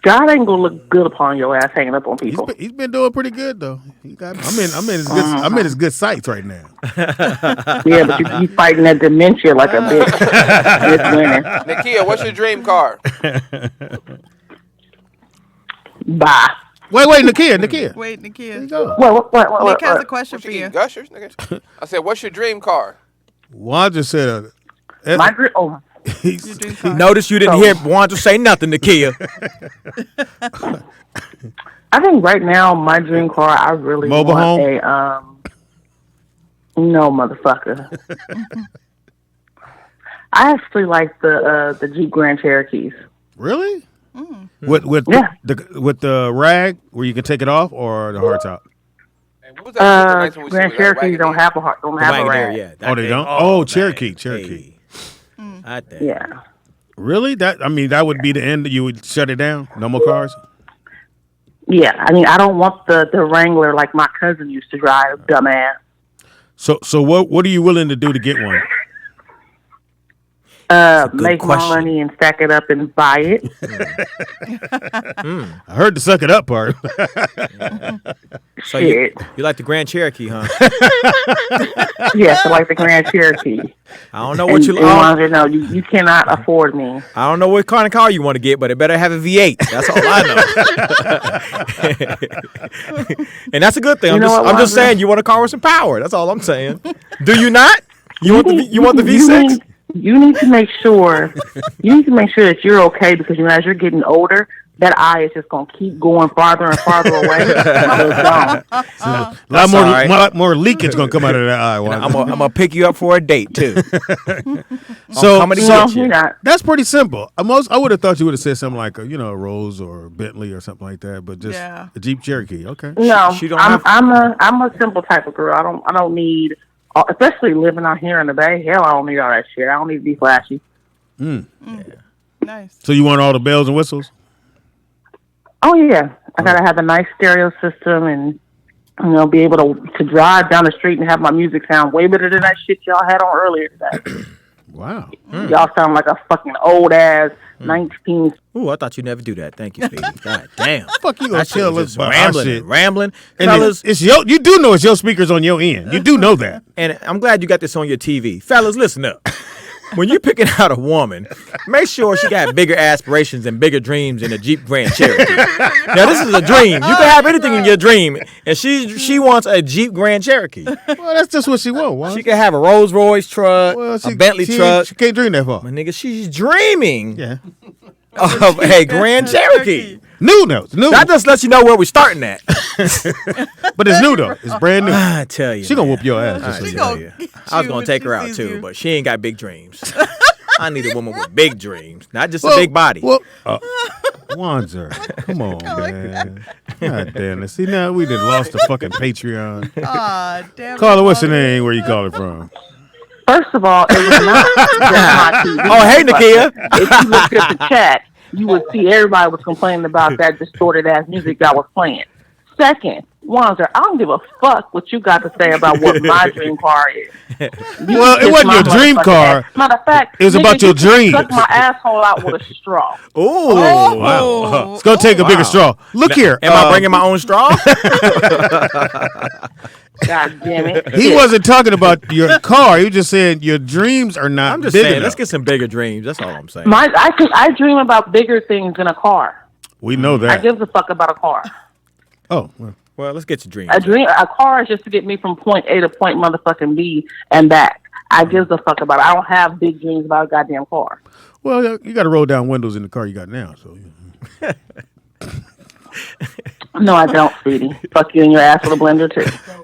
God ain't gonna look good upon your ass hanging up on people. He's been doing pretty good though. I'm in his good sights right now. Yeah, but you fighting that dementia like a bitch. This winning. Nakia, what's your dream car? Bye. Wait, Nakia. Wait, Nakia. What? Nick has a question What for you you. eating, Gushers, nigga? I said, what's your dream car? Wanda said Your dream car. Notice you didn't hear Wanda say nothing, Nakia. I think right now my dream car, I really Mobile want home? no, motherfucker. I actually like the Jeep Grand Cherokees. Really? With the rag where you can take it off or the hardtop? Hey, what was that nice one we Grand seen? Was that Cherokees don't Wagoneer? have a rag. Yeah. Oh, they don't? Oh, Oh, man. Cherokee. Hey. I think. Yeah. Really? That would be the end. You would shut it down. No more cars. Yeah, I mean, I don't want the Wrangler like my cousin used to drive, dumbass. So what are you willing to do to get one? Make question. my money and stack it up and buy it. I heard the suck it up part. So Shit. you like the Grand Cherokee, huh? Yes, I like the Grand Cherokee. I don't know what you and like. Wanda, no, you cannot afford me. I don't know what kind of car you want to get, but it better have a V8. That's all I know. And that's a good thing. You know what, I'm just Wanda? saying you want a car with some power. That's all I'm saying. Do you not? You want the V6? You need to make sure. You need to make sure that you're okay because as you're getting older, that eye is just gonna keep going farther and farther away. A lot more leakage gonna come out of that eye. Wanda. I'm gonna pick you up for a date too. So coming to No, get you. you're not. that's pretty simple. I would have thought you would have said something like a Rolls or a Bentley or something like that, but just Yeah. a Jeep Cherokee. Okay. No, She don't I'm have- I'm a simple type of girl. I don't need, especially living out here in the Bay. Hell, I don't need all that shit. I don't need to be flashy. Nice. So you want all the bells and whistles? Oh yeah, I gotta have a nice stereo system and be able to drive down the street and have my music sound way better than that shit y'all had on earlier today. Wow. Y'all sound like a fucking old ass 19. Ooh, I thought you'd never do that. Thank you, Speedy. God damn. Fuck you gonna That shit tell was us just about our rambling, shit. rambling. And Fellas, it's your. You do know it's your speakers on your end. You do know that. and I'm glad you got this on your TV. Fellas, listen up. When you're picking out a woman, make sure she got bigger aspirations and bigger dreams than a Jeep Grand Cherokee. Now, this is a dream. You can have anything in your dream, and she wants a Jeep Grand Cherokee. Well, that's just what she wants. She can have a Rolls Royce truck, a Bentley truck. She can't dream that far. My nigga, she's dreaming Yeah. of a Grand Cherokee. New notes. New. That just lets you know where we're starting at. But it's new though. It's brand new. I tell you, She gonna man. whoop your ass. just so I you tell know. you. I was gonna take her out too, but she ain't got big dreams. I need a woman with big dreams, not just a big body. Well, Wanzer, come on, man. God damn it. See, now we done lost the fucking Patreon. Aw, damn. Carla, what's your name? Where you calling from? First of all, it was not just my TV. Oh, hey, but Nakia. If you looked at the chat, you would see everybody was complaining about that distorted ass music that was playing. Second, Wanzer, I don't give a fuck what you got to say about what my dream car is. Well, it wasn't your dream car. Matter of fact, It was about your dreams. Suck my asshole out with a straw. Oh, Wow. It's gonna take a bigger straw. Look here. Am I bringing my own straw? God damn it. He wasn't talking about your car. He was just saying your dreams are not I'm just big saying, enough. let's get some bigger dreams. That's all I'm saying. I dream about bigger things than a car. We know I that. give a fuck about a car. Oh, well. Well, let's get your dreams. A car is just to get me from point A to point motherfucking B and back. I gives a fuck about it. I don't have big dreams about a goddamn car. Well, you got to roll down windows in the car you got now. So. No, I don't, Speedy. Fuck you in your ass with a blender too.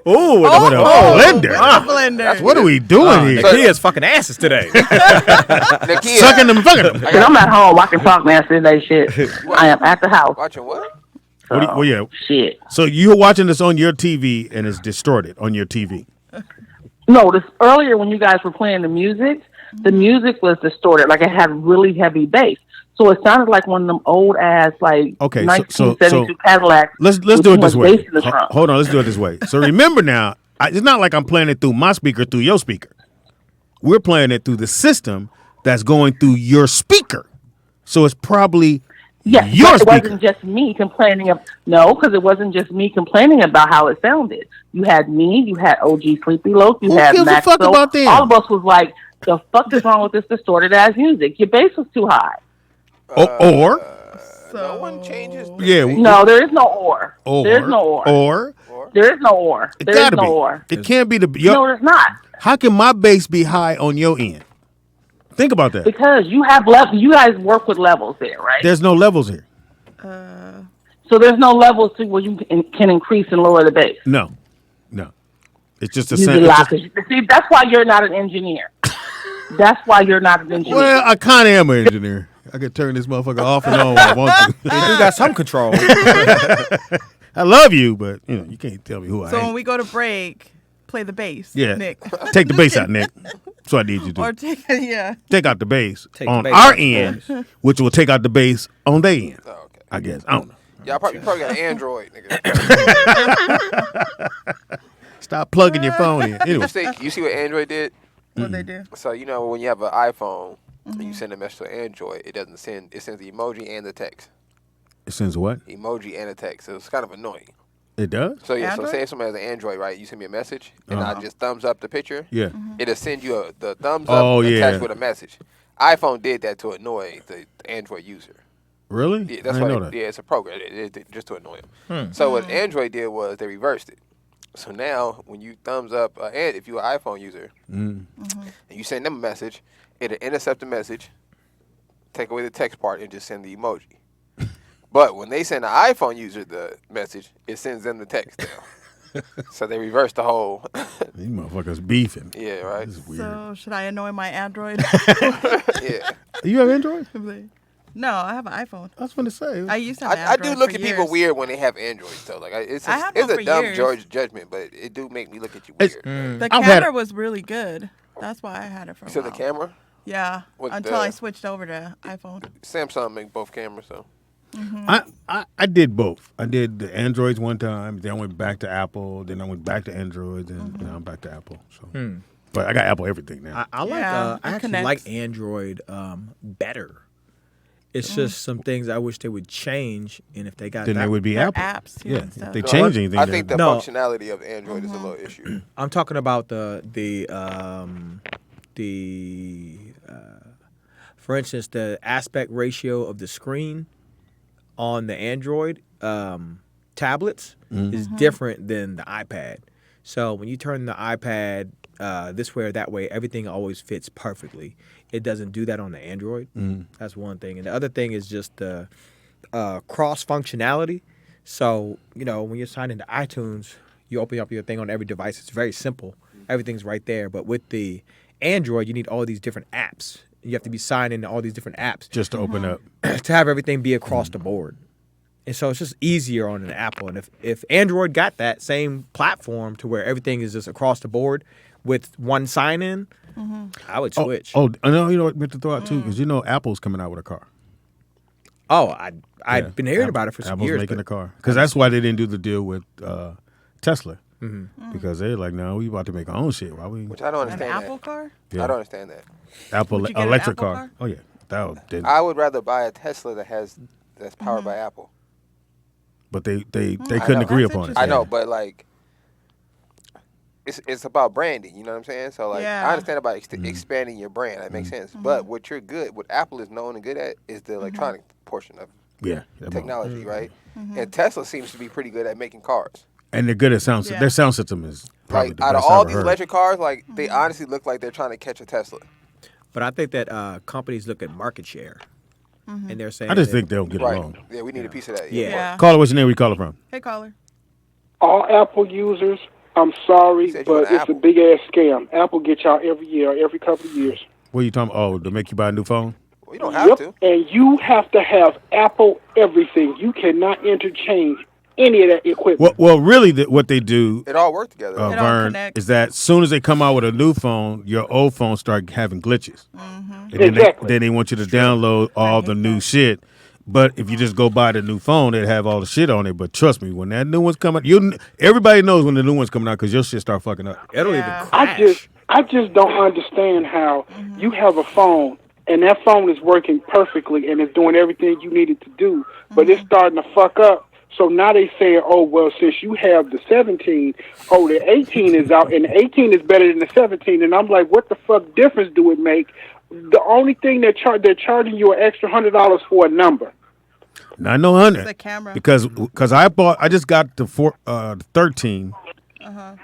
Ooh, What a blender. Blender. What are we doing here? Nakia's fucking asses today. Nakia, Sucking them, fucking them. Cause I'm at home watching Talk Nasty Day shit. I am at the house. watching what? Well, yeah. Shit. So you're watching this on your TV and it's distorted on your TV. No, this earlier when you guys were playing the music was distorted. Like it had really heavy bass. So it sounded like one of them old ass like Okay, 1972 Cadillacs. Let's with do it too this much way. bass in the trunk. Hold on, let's do it this way. So remember now, it's not like I'm playing it through my speaker through your speaker. We're playing it through the system that's going through your speaker. So it's probably Yes, your but it speaker. wasn't just me complaining because it wasn't just me complaining about how it sounded. You had me, you had OG Sleepy Loke, you Who had gives a Max. fuck about them? All of us was like, the fuck is wrong with this distorted ass music? Your bass was too high. Or No one changes. yeah, No, there is no or. There's no or. Or There is no or. it There is gotta no be. or. It can't be the. No, there's not. How can my bass be high on your end? Think about that. Because you have you guys work with levels there, right? There's no levels here. So there's no levels to where you can increase and lower the bass. No. It's just a You same. get lots of- See, that's why you're not an engineer. That's why you're not an engineer. Well, I kind of am an engineer. I could turn this motherfucker off and on when I want to. You do got some control. I love you, but you can't tell me who I So am. when we go to break, play the bass. Yeah. Nick. Take the bass out, Nick. That's what I need you to Or do. take Take out the bass Take the on bass our out the end, which will take out the bass on their end. Oh, okay. I guess. I don't know. Yeah, you probably got an Android, nigga. Stop plugging your phone in. Anyway. You see what Android did? what they do. So you know when you have an iPhone and you send a message to Android, it sends the emoji and the text. It sends what? Emoji and a text. So it's kind of annoying. It does? So yeah, so Android? say if somebody has an Android, right? You send me a message and I just thumbs up the picture. Yeah. It'll send you the thumbs Oh, up attached yeah. with a message. iPhone did that to annoy the Android user. Really? Yeah, that's I why. didn't know that. Yeah, it's a program. It just to annoy them. So what Android did was they reversed it. So now when you thumbs up, and if you're an iPhone user, and you send them a message, it'll intercept the message, take away the text part, and just send the emoji. But when they send an iPhone user the message, it sends them the text now. So they reversed the whole. These motherfuckers beefing. Yeah, right. This is weird. So should I annoy my Android? Yeah. You have Android? No, I have an iPhone. I was going to say. I used to have I do Android look for at people years. weird when they have Androids though. Like it's I have it's one a for dumb years. judgment, but it do make me look at you It's- weird. The I've had camera it. was really good. That's why I had it for a So while. the camera, Yeah, With until the- I switched over to iPhone. Samsung make both cameras, so. I did both. I did the Androids one time, then I went back to Apple, then I went back to Androids, and now I'm back to Apple. So But I got Apple everything now. I like. Yeah, I it actually connects. like Android better. It's just some things I wish they would change, and if they got then that, there would be Their Apple. apps, Yeah, and stuff. if they change anything. I think the No. functionality of Android is a little issue. I'm talking about for instance, the aspect ratio of the screen on the Android tablets is different than the iPad. So when you turn the iPad this way or that way, everything always fits perfectly. It doesn't do that on the Android. That's one thing. And the other thing is just the cross functionality. So, when you're signed into iTunes, you open up your thing on every device. It's very simple. Everything's right there. But with the Android, you need all these different apps. You have to be signed into all these different apps Just to open up. to have everything be across the board. And so it's just easier on an Apple. And if Android got that same platform to where everything is just across the board with one sign-in, I would switch. I know. You know what I meant to throw out too, because Apple's coming out with a car. Oh, I've been hearing about it for some Apple's years. making but a car because that's why they didn't do the deal with Tesla. Because they're like, no, we about to make our own shit. Why we? Which I don't An understand Apple that. car? Yeah. I don't understand that. Apple Would you get an electric Apple car. car? Oh yeah, that I would rather buy a Tesla that's powered by Apple. But they couldn't know. agree That's upon it. I know, but like, it's about branding. You know what I'm saying? So like, Yeah. I understand about expanding your brand. That makes sense. But what Apple is known and good at is the electronic portion of Yeah, that technology, right? And Tesla seems to be pretty good at making cars. and they're good at sound. Yeah. Their sound system is probably Like the out of best all I've these heard. electric cars, like they honestly look like they're trying to catch a Tesla. But I think that companies look at market share. And they're saying I just that- think they don't get Right? along. Yeah, we need a piece of that. Yeah. Yeah. Caller, what's your name? Where you calling from? Hey, caller. All Apple users, I'm sorry, You said you but want it's Apple. a big ass scam. Apple gets y'all every year, every couple of years. What are you talking about? Oh, to make you buy a new phone? Well, you don't have to. And you have to have Apple everything. You cannot interchange any of that equipment. Well, really, what they do, It all worked together. It all Vern, connects. is that as soon as they come out with a new phone, your old phone start having glitches. And then Exactly. then they want you to download all the new shit. But if you just go buy the new phone, it have all the shit on it. But trust me, when that new one's coming, everybody knows when the new one's coming out because your shit start fucking up. It'll Yeah. even crash. I just don't understand how you have a phone and that phone is working perfectly and it's doing everything you need it to do, but it's starting to fuck up. So now they saying, oh, well, since you have the 17, the 18 is out, and the 18 is better than the 17. And I'm like, what the fuck difference do it make? The only thing they're charging you an extra $100 for a number. Not no 100. It's a camera. Because I just got the 13.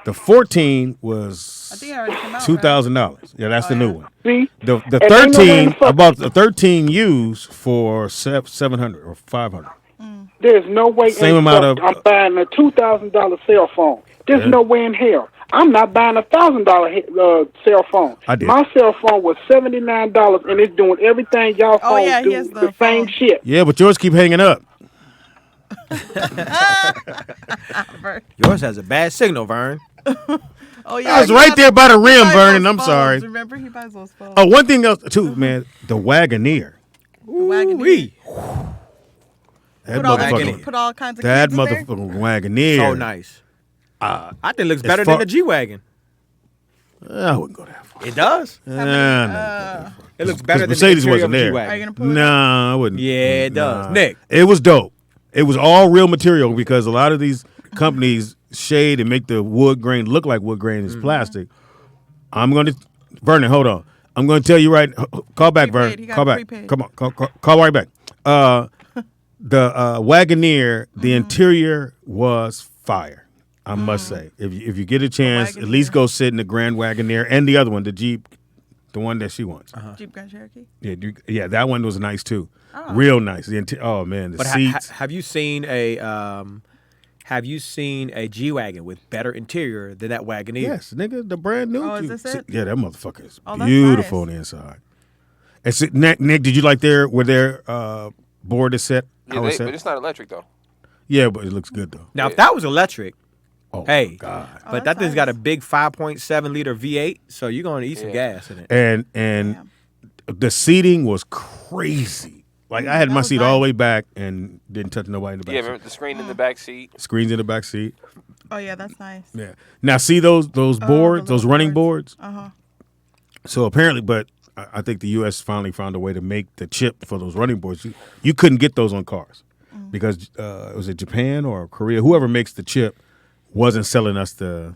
The 14 was I think it already came out, $2,000. Yeah, that's the new one. See? The And ain't nobody 13, I fuck- bought the 13 used for 700 or 500. There's no way Same in amount fuck of- I'm buying a $2,000 cell phone. There's Yeah. no way in hell. I'm not buying a $1,000 cell phone. I did. My cell phone was $79 and it's doing everything y'all Oh, phones yeah, he do. has The the same phone. shit. Yeah, but yours keep hanging up. Yours has a bad signal, Vern. Oh, yeah. I was he right buys- there by the he rim, buys Vernon. those I'm phones. sorry. Remember, he buys those phones. Oh, one thing else too, man. The Wagoneer. The Wagoneer. Ooh-wee. That Put all, motherfucker. put all kinds of That kids in there. motherfucking Wagoneer. So nice. I think it looks better far- than the G-Wagon. I wouldn't go that far. It does. Nah, It looks better than Mercedes the interior wasn't of there. G-Wagon. Are you going to put it? nah, I wouldn't. Yeah, it does. Nah. Nick. It was dope. It was all real material because a lot of these companies shade and make the wood grain look like wood grain is plastic. I'm going to, Vernon, hold on. I'm going to tell you right. Call back, Prepaid. He Vernon. got Call back. prepaid. Come on. Call right back. The Wagoneer, the interior was fire. I must say, if you get a chance, at least Wagoneer. go sit in the Grand Wagoneer and the other one, the Jeep, the one that she wants. Jeep Grand Cherokee. Yeah, that one was nice too. Real nice. Oh man, the But seats. have you seen a G-Wagon with better interior than that Wagoneer? Yes, nigga, the brand new. Oh, is Jeep. this it? Yeah, that motherfucker is Oh, that's beautiful nice. on the inside. And so, Nick, did you like their board is set? Yeah, How it's but set? it's not electric though. Yeah, but it looks good though. Now, if that was electric, Oh hey, my God. but that's that thing's got a nice. big 5.7 liter V8, so you're going to eat some gas in it. And the seating was crazy. Like I had that my was seat all the nice. way back and didn't touch nobody in the back. Yeah, seat. remember the screen in the back seat. Screens in the back seat. Oh yeah, that's nice. Yeah. Now see those boards, those little running boards. boards. So apparently, but I think the U.S. finally found a way to make the chip for those running boards. You couldn't get those on cars because was it Japan or Korea? Whoever makes the chip wasn't selling us the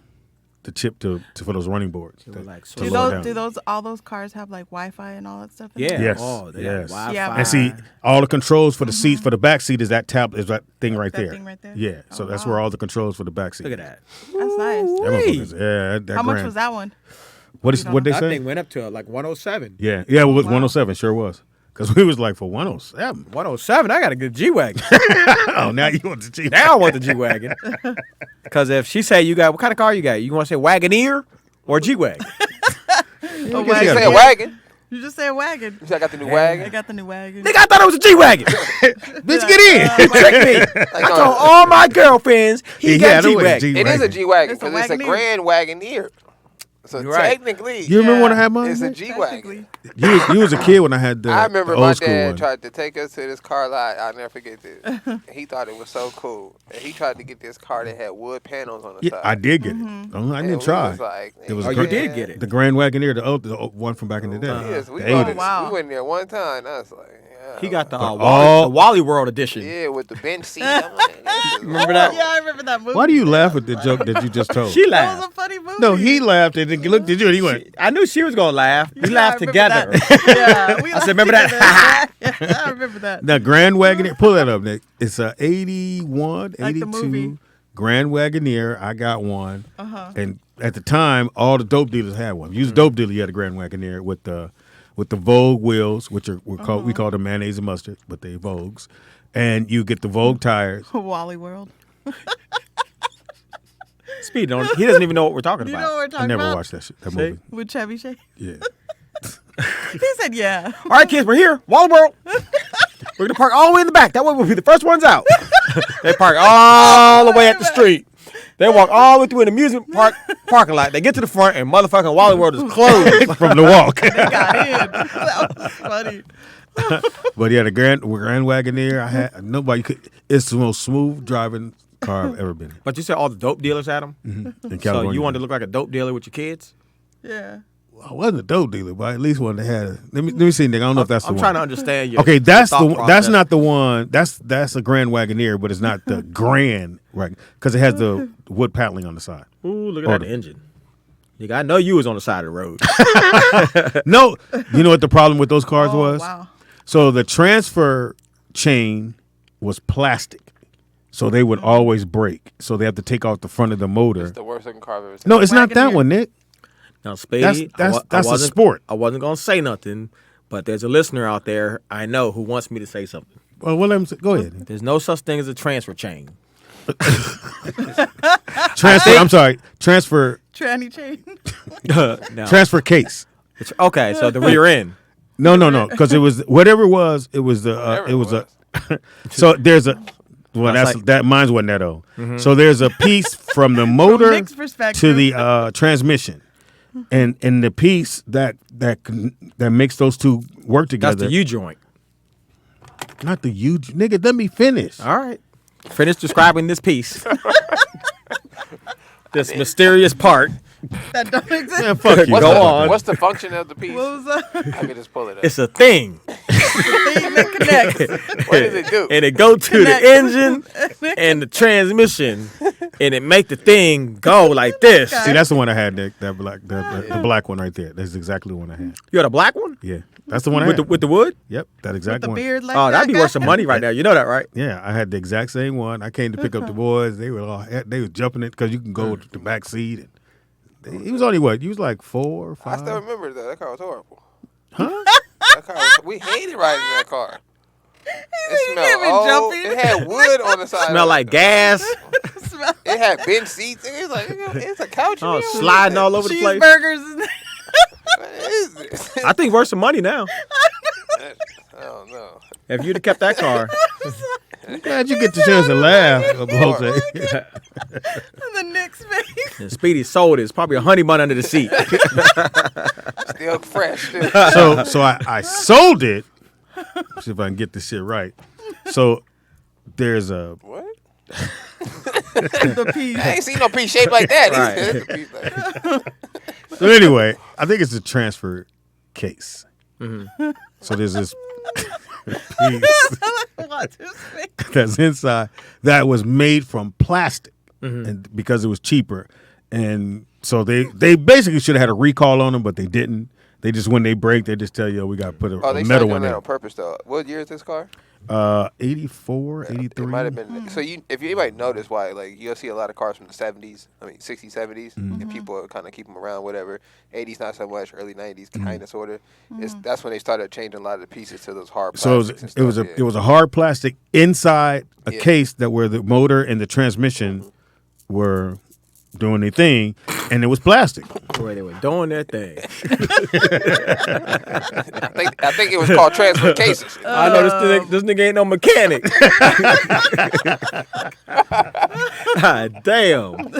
chip for those running boards. Do all those cars have like Wi-Fi and all that stuff? In Yeah. there? Yes. Oh, they Yes. got Wi-Fi. Yeah. And see, all the controls for the seats for the back seat is that tablet, is that thing right That there. thing right there? Yeah. So Oh, that's wow. where all the controls for the back seat. Look at that. That's nice. That motherfucker's- yeah. That How much grand. was that one? What they That say? thing went up to like 107. Yeah. Yeah. It was 107. Sure was. Because we was like for 107. 107. I got a good G-Wagon. Oh, now you want the G. Now I want the G-Wagon. Because if she say you got, what kind of car you got? You want to say Wagoneer or G-Wagon? A You wagon. say a wagon. You just say a wagon. You say I got the new I wagon. got the new wagon. Nigga, I thought it was a G-Wagon. Bitch, get in. Trick me. I told all my girlfriends he got that was G-Wagon. It is a G-Wagon It's a because it's a Wagoneer. Grand Wagoneer. So Right. technically, You remember when I had mine? it's a man? G-Wagon. You was a kid when I had the I remember the my old school dad one. tried to take us to this car lot. I'll never forget this. And he thought it was so cool. And he tried to get this car that had wood panels on the Yeah, side. I did get it. Mm-hmm. I And didn't we try. was like, It was Oh, you did get it. The Grand Wagoneer, the one from back in the day. Yes, we The went, 80s. wow. we went there one time. I was like, yeah. He got the all- Wally World edition. Yeah, with the bench seat. I'm like, this is Remember that? Yeah, I remember that movie. Why do you laugh at the joke that you just told? She That laughed. was a funny movie. No, he laughed and then looked at you and he went, I knew she was going to laugh. We Yeah, laughed I remember together. that. Yeah, we I said, laughed remember that? together. Yeah, I remember that. now Grand Wagoneer, pull that up, Nick. It's a 81, Like the 82 movie. Grand Wagoneer. I got one. And at the time, all the dope dealers had one. You was a dope dealer, you had a Grand Wagoneer with the Vogue wheels, which are we call them mayonnaise and mustard, but they Vogues. And you get the Vogue tires. Wally World. Speed, he doesn't even know what we're talking You know about. what we're I talking never about? watched that movie. With Chevy Chase. Yeah. He said, yeah. All right, kids, we're here. Wally World. We're going to park all the way in the back. That way we'll be the first ones out. They park all the way at the street. They walk all the way through an amusement park parking lot. They get to the front and motherfucking Wally World is closed. From the walk. Got in. That was funny. But yeah, the Grand Wagoneer, I had nobody could. It's the most smooth driving car I've ever been in. But you said all the dope dealers had them? In So California. you wanted to look like a dope dealer with your kids? Yeah. I wasn't a dope dealer, but I at least wanted to have. Let me see, nigga. I don't know if that's the I'm one. trying to understand your Okay, that's thought the process. that's not the one. That's a Grand Wagoneer, but it's not the Grand, right? Because it has the wood paneling on the side. Ooh, look at that engine. Nigga, I know you was on the side of the road. No, you know what the problem with those cars Oh, was? wow. So the transfer chain was plastic, so they would always break. So they have to take off the front of the motor. It's the worst looking car I've ever seen. No, it's not that Wagoneer. one, Nick. Now, Speedy, That's a wasn't- sport. I wasn't going to say nothing, but there's a listener out there I know who wants me to say something. Well, let him say, go ahead. There's no such thing as a transfer chain. Transfer. I'm sorry. Transfer. Tranny chain. No. Transfer case. Okay, so the rear end. No, because it was whatever it was. It was the. Whatever It it was a. was. So there's a. Well, That's that's like- that. Mine's wasn't that old. So there's a piece from the motor Nick's perspective. to the transmission, and the piece that makes those two work That's together. the U joint. Not the U. Nigga, let me finish. All right. Finish describing this piece. This mysterious part. That don't exist. Man, fuck you. Go on. What's the function of the piece? What was that? I can just pull it up. It's a thing. Thing that connects. What does it do? And it go to Connect. the engine and the transmission. And it make the thing go like this. See, that's the one I had, Nick. That black, the black one right there. That's exactly the one I had. You got a black one? Yeah, that's the one I With had. the wood? Yep, that exact The one. beard like Oh, that that'd be guy? worth some money right now. You know that, right? Yeah, I had the exact same one. I came to pick up the boys. They were jumping it because you can go to the back seat. And he was only what? You was like 4 or 5. I still remember that. That car was horrible. Huh? That car was, we hated riding in that car. It can't be smelled old. jumping. It had wood on the side. Smell of like it. gas. Smell It had bench seats. It was like it's a couch. Oh, in here? sliding all over the place. cheeseburgers. What is this? I think worth some money now. I don't know. If you'd have kept that car. I'm glad you get the chance to laugh, Jose. And the Nick's face. And Speedy sold it. It's probably a honey bun under the seat. Still fresh. Too. So I sold it. See if I can get this shit right. So there's a What? The piece. I ain't seen no piece shaped like that. Right. So anyway, I think it's a transfer case. So there's this piece that's inside that was made from plastic, and because it was cheaper, and so they basically should have had a recall on them, but they didn't. They just when they break, they just tell you, we got to put a they metal started one doing in. that on purpose though. What year is this car? 84, 83. It might have been. So if anybody noticed why, like you'll see a lot of cars from the 70s, 60s, 70s, and people kind of keep them around, whatever. 80s not so much, early 90s kind of sort of. That's when they started changing a lot of the pieces to those hard So plastics. it was a hard plastic inside a case that where the motor and the transmission were doing their thing, and it was plastic. Where they were doing their thing. I think it was called transfer cases. I know this nigga ain't no mechanic. God damn.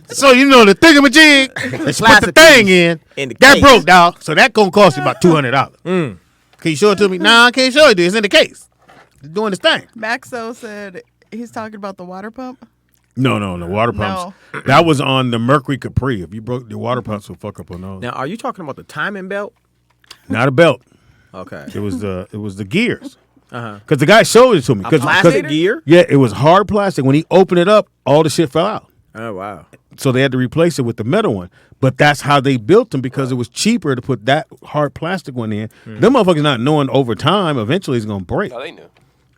So you know the thingamajig, let's put the thing in the that case. broke, dog. So that gonna cost you about $200. Can you show it to me? Nah, I can't show it to you. It's in the case. It's doing its thing. Maxo said he's talking about the water pump. No, the water pumps. That was on the Mercury Capri. If you broke the water pumps, will fuck up on those. Now, are you talking about the timing belt? Not a belt. Okay. It was the gears. Because the guy showed it to me. A plastic gear? Yeah, it was hard plastic. When he opened it up, all the shit fell out. Oh, wow. So they had to replace it with the metal one. But that's how they built them because it was cheaper to put that hard plastic one in. Them motherfuckers not knowing over time, eventually it's going to break. Oh, they knew.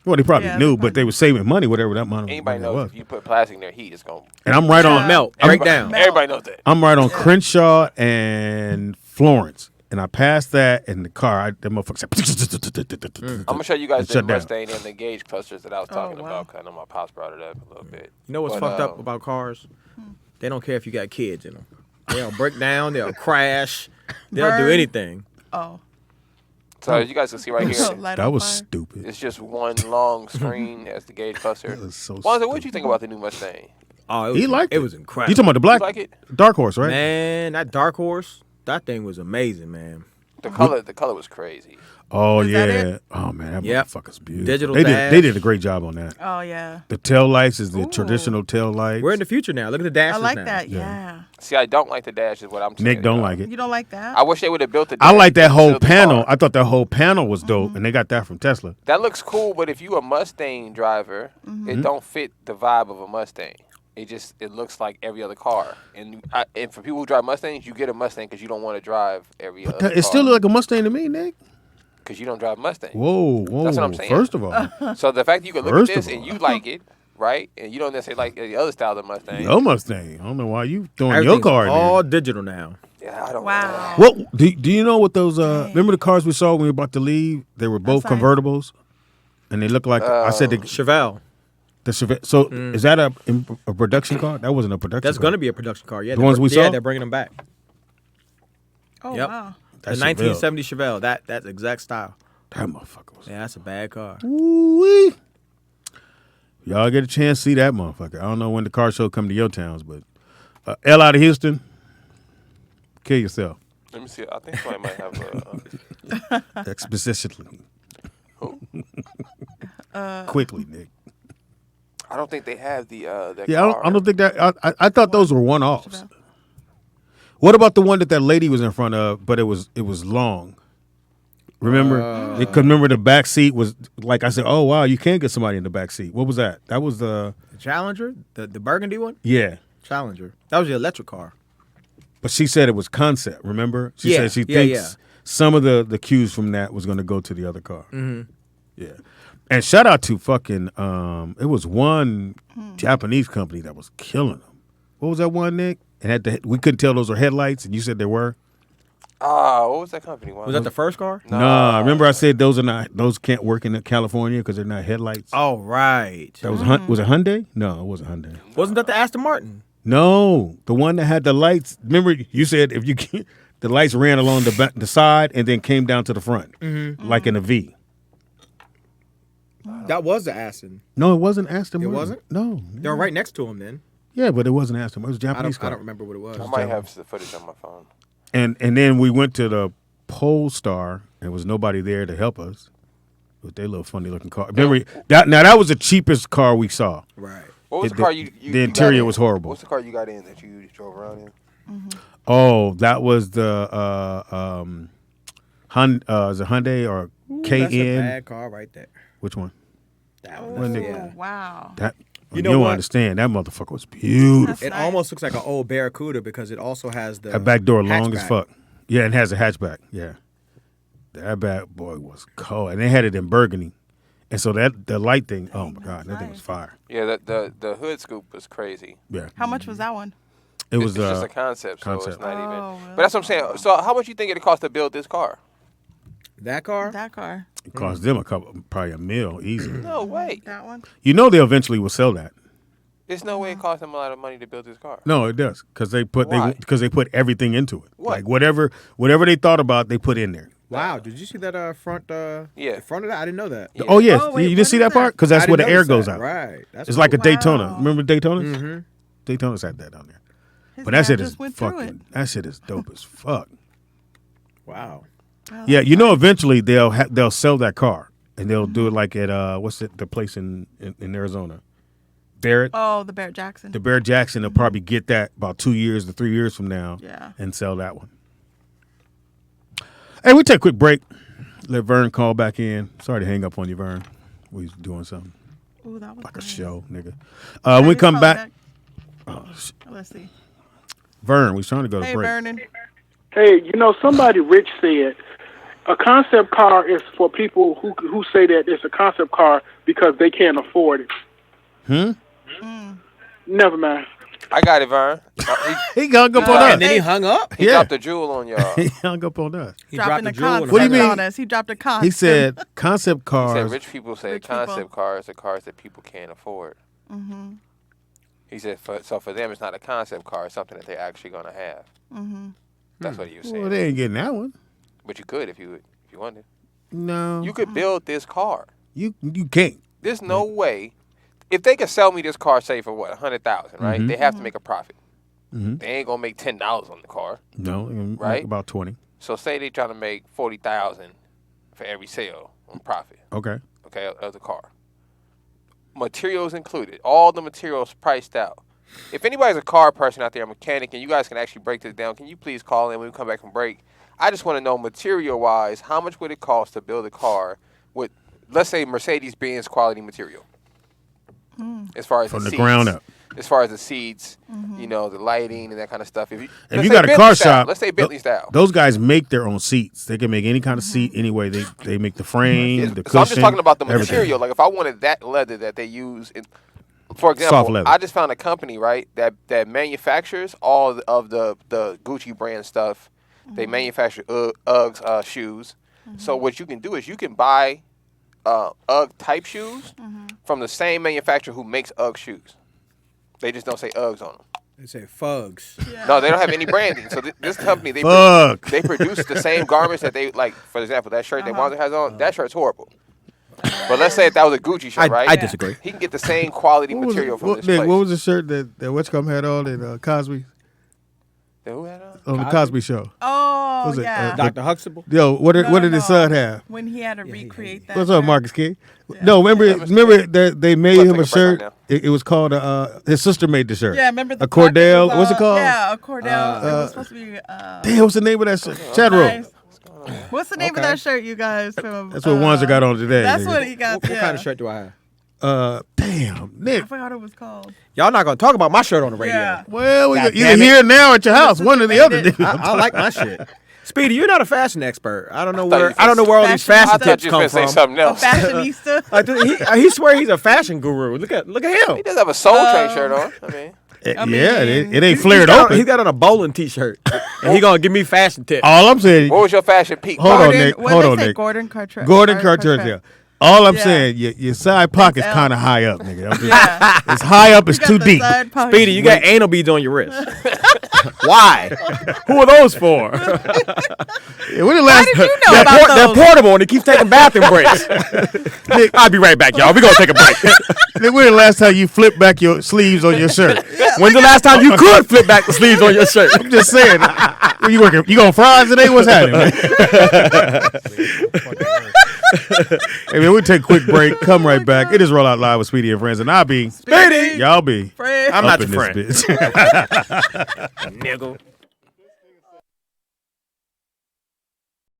Well, they probably knew, but they were saving money, whatever that money Anybody knows was. if you put plastic in their heat, it's going to And I'm right on Melt. Break down. Everybody knows that. I'm right on Crenshaw and Florence. And I passed that in the car. That motherfucker said, I'm going to show you guys the shut down. Mustang and the gauge clusters that I was talking about. I know my pops brought it up a little bit. You know what's fucked up about cars? They don't care if you got kids in them. They'll break down. They'll crash. They'll do Burn. anything. Oh. So as you guys can see right here, that was stupid. it's just one long screen as the gauge cluster. That was so Bonzo, what did you think about the new Mustang? Oh, He liked it. It was incredible. You talking about the black You like it? Dark Horse, right? Man, that Dark Horse, that thing was amazing, man. The color was crazy. Oh Is that yeah. it? Oh man, that Yep. motherfucker's beautiful. Digital they dash. did a great job on that. Oh yeah. The tail lights is the traditional tail lights. We're in the future now. Look at the dashes I like now. that. Yeah. See, I don't like the dash is what I'm saying. Nick don't like it. You don't like that? I wish they would have built the dash. I like that instead whole of the panel. car. I thought that whole panel was dope, and they got that from Tesla. That looks cool, but if you a Mustang driver, it don't fit the vibe of a Mustang. It looks like every other car. And for people who drive Mustangs, you get a Mustang because you don't want to drive every other car. It still look like a Mustang to me, Nick. Because you don't drive Mustang. Whoa. That's what I'm saying. First of all, So the fact that you can look First at this of and all. you like it, right? And you don't necessarily like the other style of Mustang. your Mustang. I don't know why you throwing your Everything's car in all there. digital now. Yeah, I don't Wow. What do you know what those? Remember the cars we saw when we were about to leave? They were both That's nice. convertibles, and they looked like I said the Chevelle. Chevette. So is that a production car? That wasn't a production. That's car. going to be a production car. Yeah, The ones we Yeah, saw? they're bringing them back. Oh Yep. wow. The That's 1970 Chevelle. That's exact style. That motherfucker was. Yeah, that's a bad car. Ooh-wee. Y'all get a chance to see that motherfucker. I don't know when the car show come to your towns, but L out of Houston, kill yourself. Let me see. I think somebody might have a... Explicitly. Quickly, Nick. I don't think they have the that Yeah, car. I don't think that. I thought those were one-offs. What about the one that lady was in front of, but it was long? Remember? Because remember the back seat was like I said. Oh wow, you can't get somebody in the back seat. What was that? That was the The Challenger, the burgundy one. yeah. Challenger. That was the electric car. But she said it was concept. Remember? She Yeah, said she yeah, thinks yeah. some of the cues from that was going to go to the other car. Mm-hmm. Yeah. And shout out to fucking. It was one Japanese company that was killing them. What was that one, Nick? And we couldn't tell those were headlights, and you said they were. What was that company? Was that the first car? Nah, remember I said those can't work in California because they're not headlights. Oh, right. That was was it Hyundai? No, it wasn't Hyundai. Wasn't that the Aston Martin? No, the one that had the lights. Remember you said if you can't, the lights ran along the side and then came down to the front, like in a V. That was the Aston. No, it wasn't Aston Martin. wasn't? No. They were right next to him then. Yeah, but it wasn't Aston Martin. It was a Japanese I car. don't remember what it was. I might have the footage on my phone. And then we went to the Polestar. There was nobody there to help us with their little funny looking car. Remember that was the cheapest car we saw. Right. What was the car you the interior got in? was horrible. What's the car you got in that you drove around in? Oh, that was the is it Hyundai or KN? That's a bad car right there. Which one? That Oh, one. When Yeah. wow. That you know don't what? understand. That motherfucker was beautiful. It Nice. almost looks like an old Barracuda because it also has the That back door long as hatchback. fuck. Yeah, and has a hatchback. Yeah, that bad boy was cold, and they had it in burgundy, and so the light thing. Oh my god, that thing was nice. fire. Yeah, the hood scoop was crazy. Yeah, How much was that one? it was It's just a concept, so concept. it's not even. Oh, really? But that's what I'm saying. So how much you think it cost to build this car? That car? That car. It cost them probably $1 million easy. No way. That one. You know they eventually will sell that. There's no way it cost them a lot of money to build this car. No, it does because they put Why? they put everything into it. What? Like whatever they thought about, they put in there. Wow, did you see that front? Yeah. The front of that? I didn't know that. Yeah. Oh yes, Oh, wait, you what didn't see is that part that? because that's I where the didn't air notice goes that. out. Right. That's It's like a Wow. Daytona. Remember Daytonas? Mm-hmm. Daytonas had that down there. His But that dad shit is just went through fucking. That shit is dope as fuck. Wow. Oh, Yeah, you know, eventually they'll sell that car and they'll do it like at what's it? The place in Arizona, Barrett. Oh, the Barrett Jackson. The Barrett Jackson. They'll probably get that about 2 years to 3 years from now. Yeah. And sell that one. Hey, we take a quick break. Let Vern call back in. Sorry to hang up on you, Vern. We was doing something Ooh, that was like a nice. show, nigga. Can I When we just come call back, Let's see. Vern, we was trying to go to Hey, break. Vernon. Hey, you know, somebody rich said a concept car is for people who say that it's a concept car because they can't afford it. Never mind. I got it, Vern. He hung up on And us. then he hung up. He Yeah. dropped the jewel on y'all. He hung up on us. He Dropping dropped the the jewel. concept What do you mean? on us. He dropped a concept. He said concept He cars. said rich people say Rich people. concept cars are cars that people can't afford. Mm-hmm. He said for them it's not a concept car, it's something that they're actually gonna have. Mm-hmm. That's what he was saying. Well, they ain't getting that one. But you could if you wanted. No, You could build this car. you can't. There's no way. If they could sell me this car, say for what, $100,000, right? They have to make a profit. They ain't gonna make $10 on the car. No, like Right? about 20. So say they trying to make $40,000 for every sale on profit. Okay. Okay, of the car. Materials included. All the materials priced out. If anybody's a car person out there, a mechanic, and you guys can actually break this down, can you please call in when we come back from break? I just want to know material-wise, how much would it cost to build a car with, let's say, Mercedes-Benz quality material? As far as From the seats, ground up. As far as the seats, you know, the lighting and that kind of stuff. If If let's you say got a Bentley car style, shop, let's say Bentley style. Those guys make their own seats. They can make any kind of seat anyway. They make the frame, the cushion. So I'm just talking about the everything. material. Like if I wanted that leather that they use, for Soft example, leather. I just found a company right that manufactures all of the Gucci brand stuff. They manufacture Uggs shoes. So what you can do is you can buy Ugg type shoes from the same manufacturer who makes Ugg shoes. They just don't say Uggs on them. They say fugs. No, they don't have any branding. So this company, they Fuck. they produce the same garments that they like. For example, that shirt that Wanzer has on, that shirt's horrible. But let's say if that was a Gucci shirt, right? I disagree. He can get the same quality What was, material it, from what, this Nick, place. what was the shirt that Whatcom had on in Cosby Who had on? on the Cosby Show? Oh, Was it, yeah. Dr. Huxtable. Yo, what did No, his no. son have? When he had to recreate that. What's up, shirt. Marcus King? No, remember that they made Let's him take a a break shirt. right now. It was called his sister made the shirt. Yeah, remember the a Cordell. pocket was, What's it called? Yeah, a Cordell. it was supposed to be. Damn, what's the name of that shirt? Chadro. Nice. What's the name of that shirt, you guys? From, That's what Wanzer got on today. That's nigga. what he got. What yeah. kind of shirt do I have? Damn, Nick. I forgot what it was called. Y'all not gonna talk about my shirt on the radio. Yeah. Well, we God got either damn it. here or now at your house, one or the other. made it. nigga. I like my shit. Speedy, you're not a fashion expert. I don't know thought where you I don't know where all these fashion- fashion I thought tips you come were going to say from. something A else. fashionista. He swear he's a fashion guru. Look at him. He does have a Soul Train shirt on. I mean, Yeah, mean, it ain't flared He's open. got on a bowling t-shirt, and he gonna give me fashion tips. All I'm saying, what was your fashion peak? Hold on, Gordon, Nick. what Hold did on, they say? Nick. Gordon Carter. Gordon Carter. Yeah. All I'm Yeah. saying, your side pocket's L. kind of high up, nigga. I'm just- Yeah. It's high up. It's You got too the deep. side pocket. Speedy, you got anal beads on your wrist. Why? Who are those for? Yeah, when the last, did you know about They're those? portable and they keep taking bathroom breaks. Nick, I'll be right back, y'all. We gonna take a break. Nick, when the last time you flipped back your sleeves on your shirt? When's the last time you could flip back the sleeves on your shirt? I'm just saying. You working? You going fries today? What's happening? Man? Hey, man, we'll take a quick break. Come right back. It is Roll Out Live with Speedy and Friends. And I'll be Speedy. Y'all be Fred. I'm up not in your this friend. bitch. Nigga.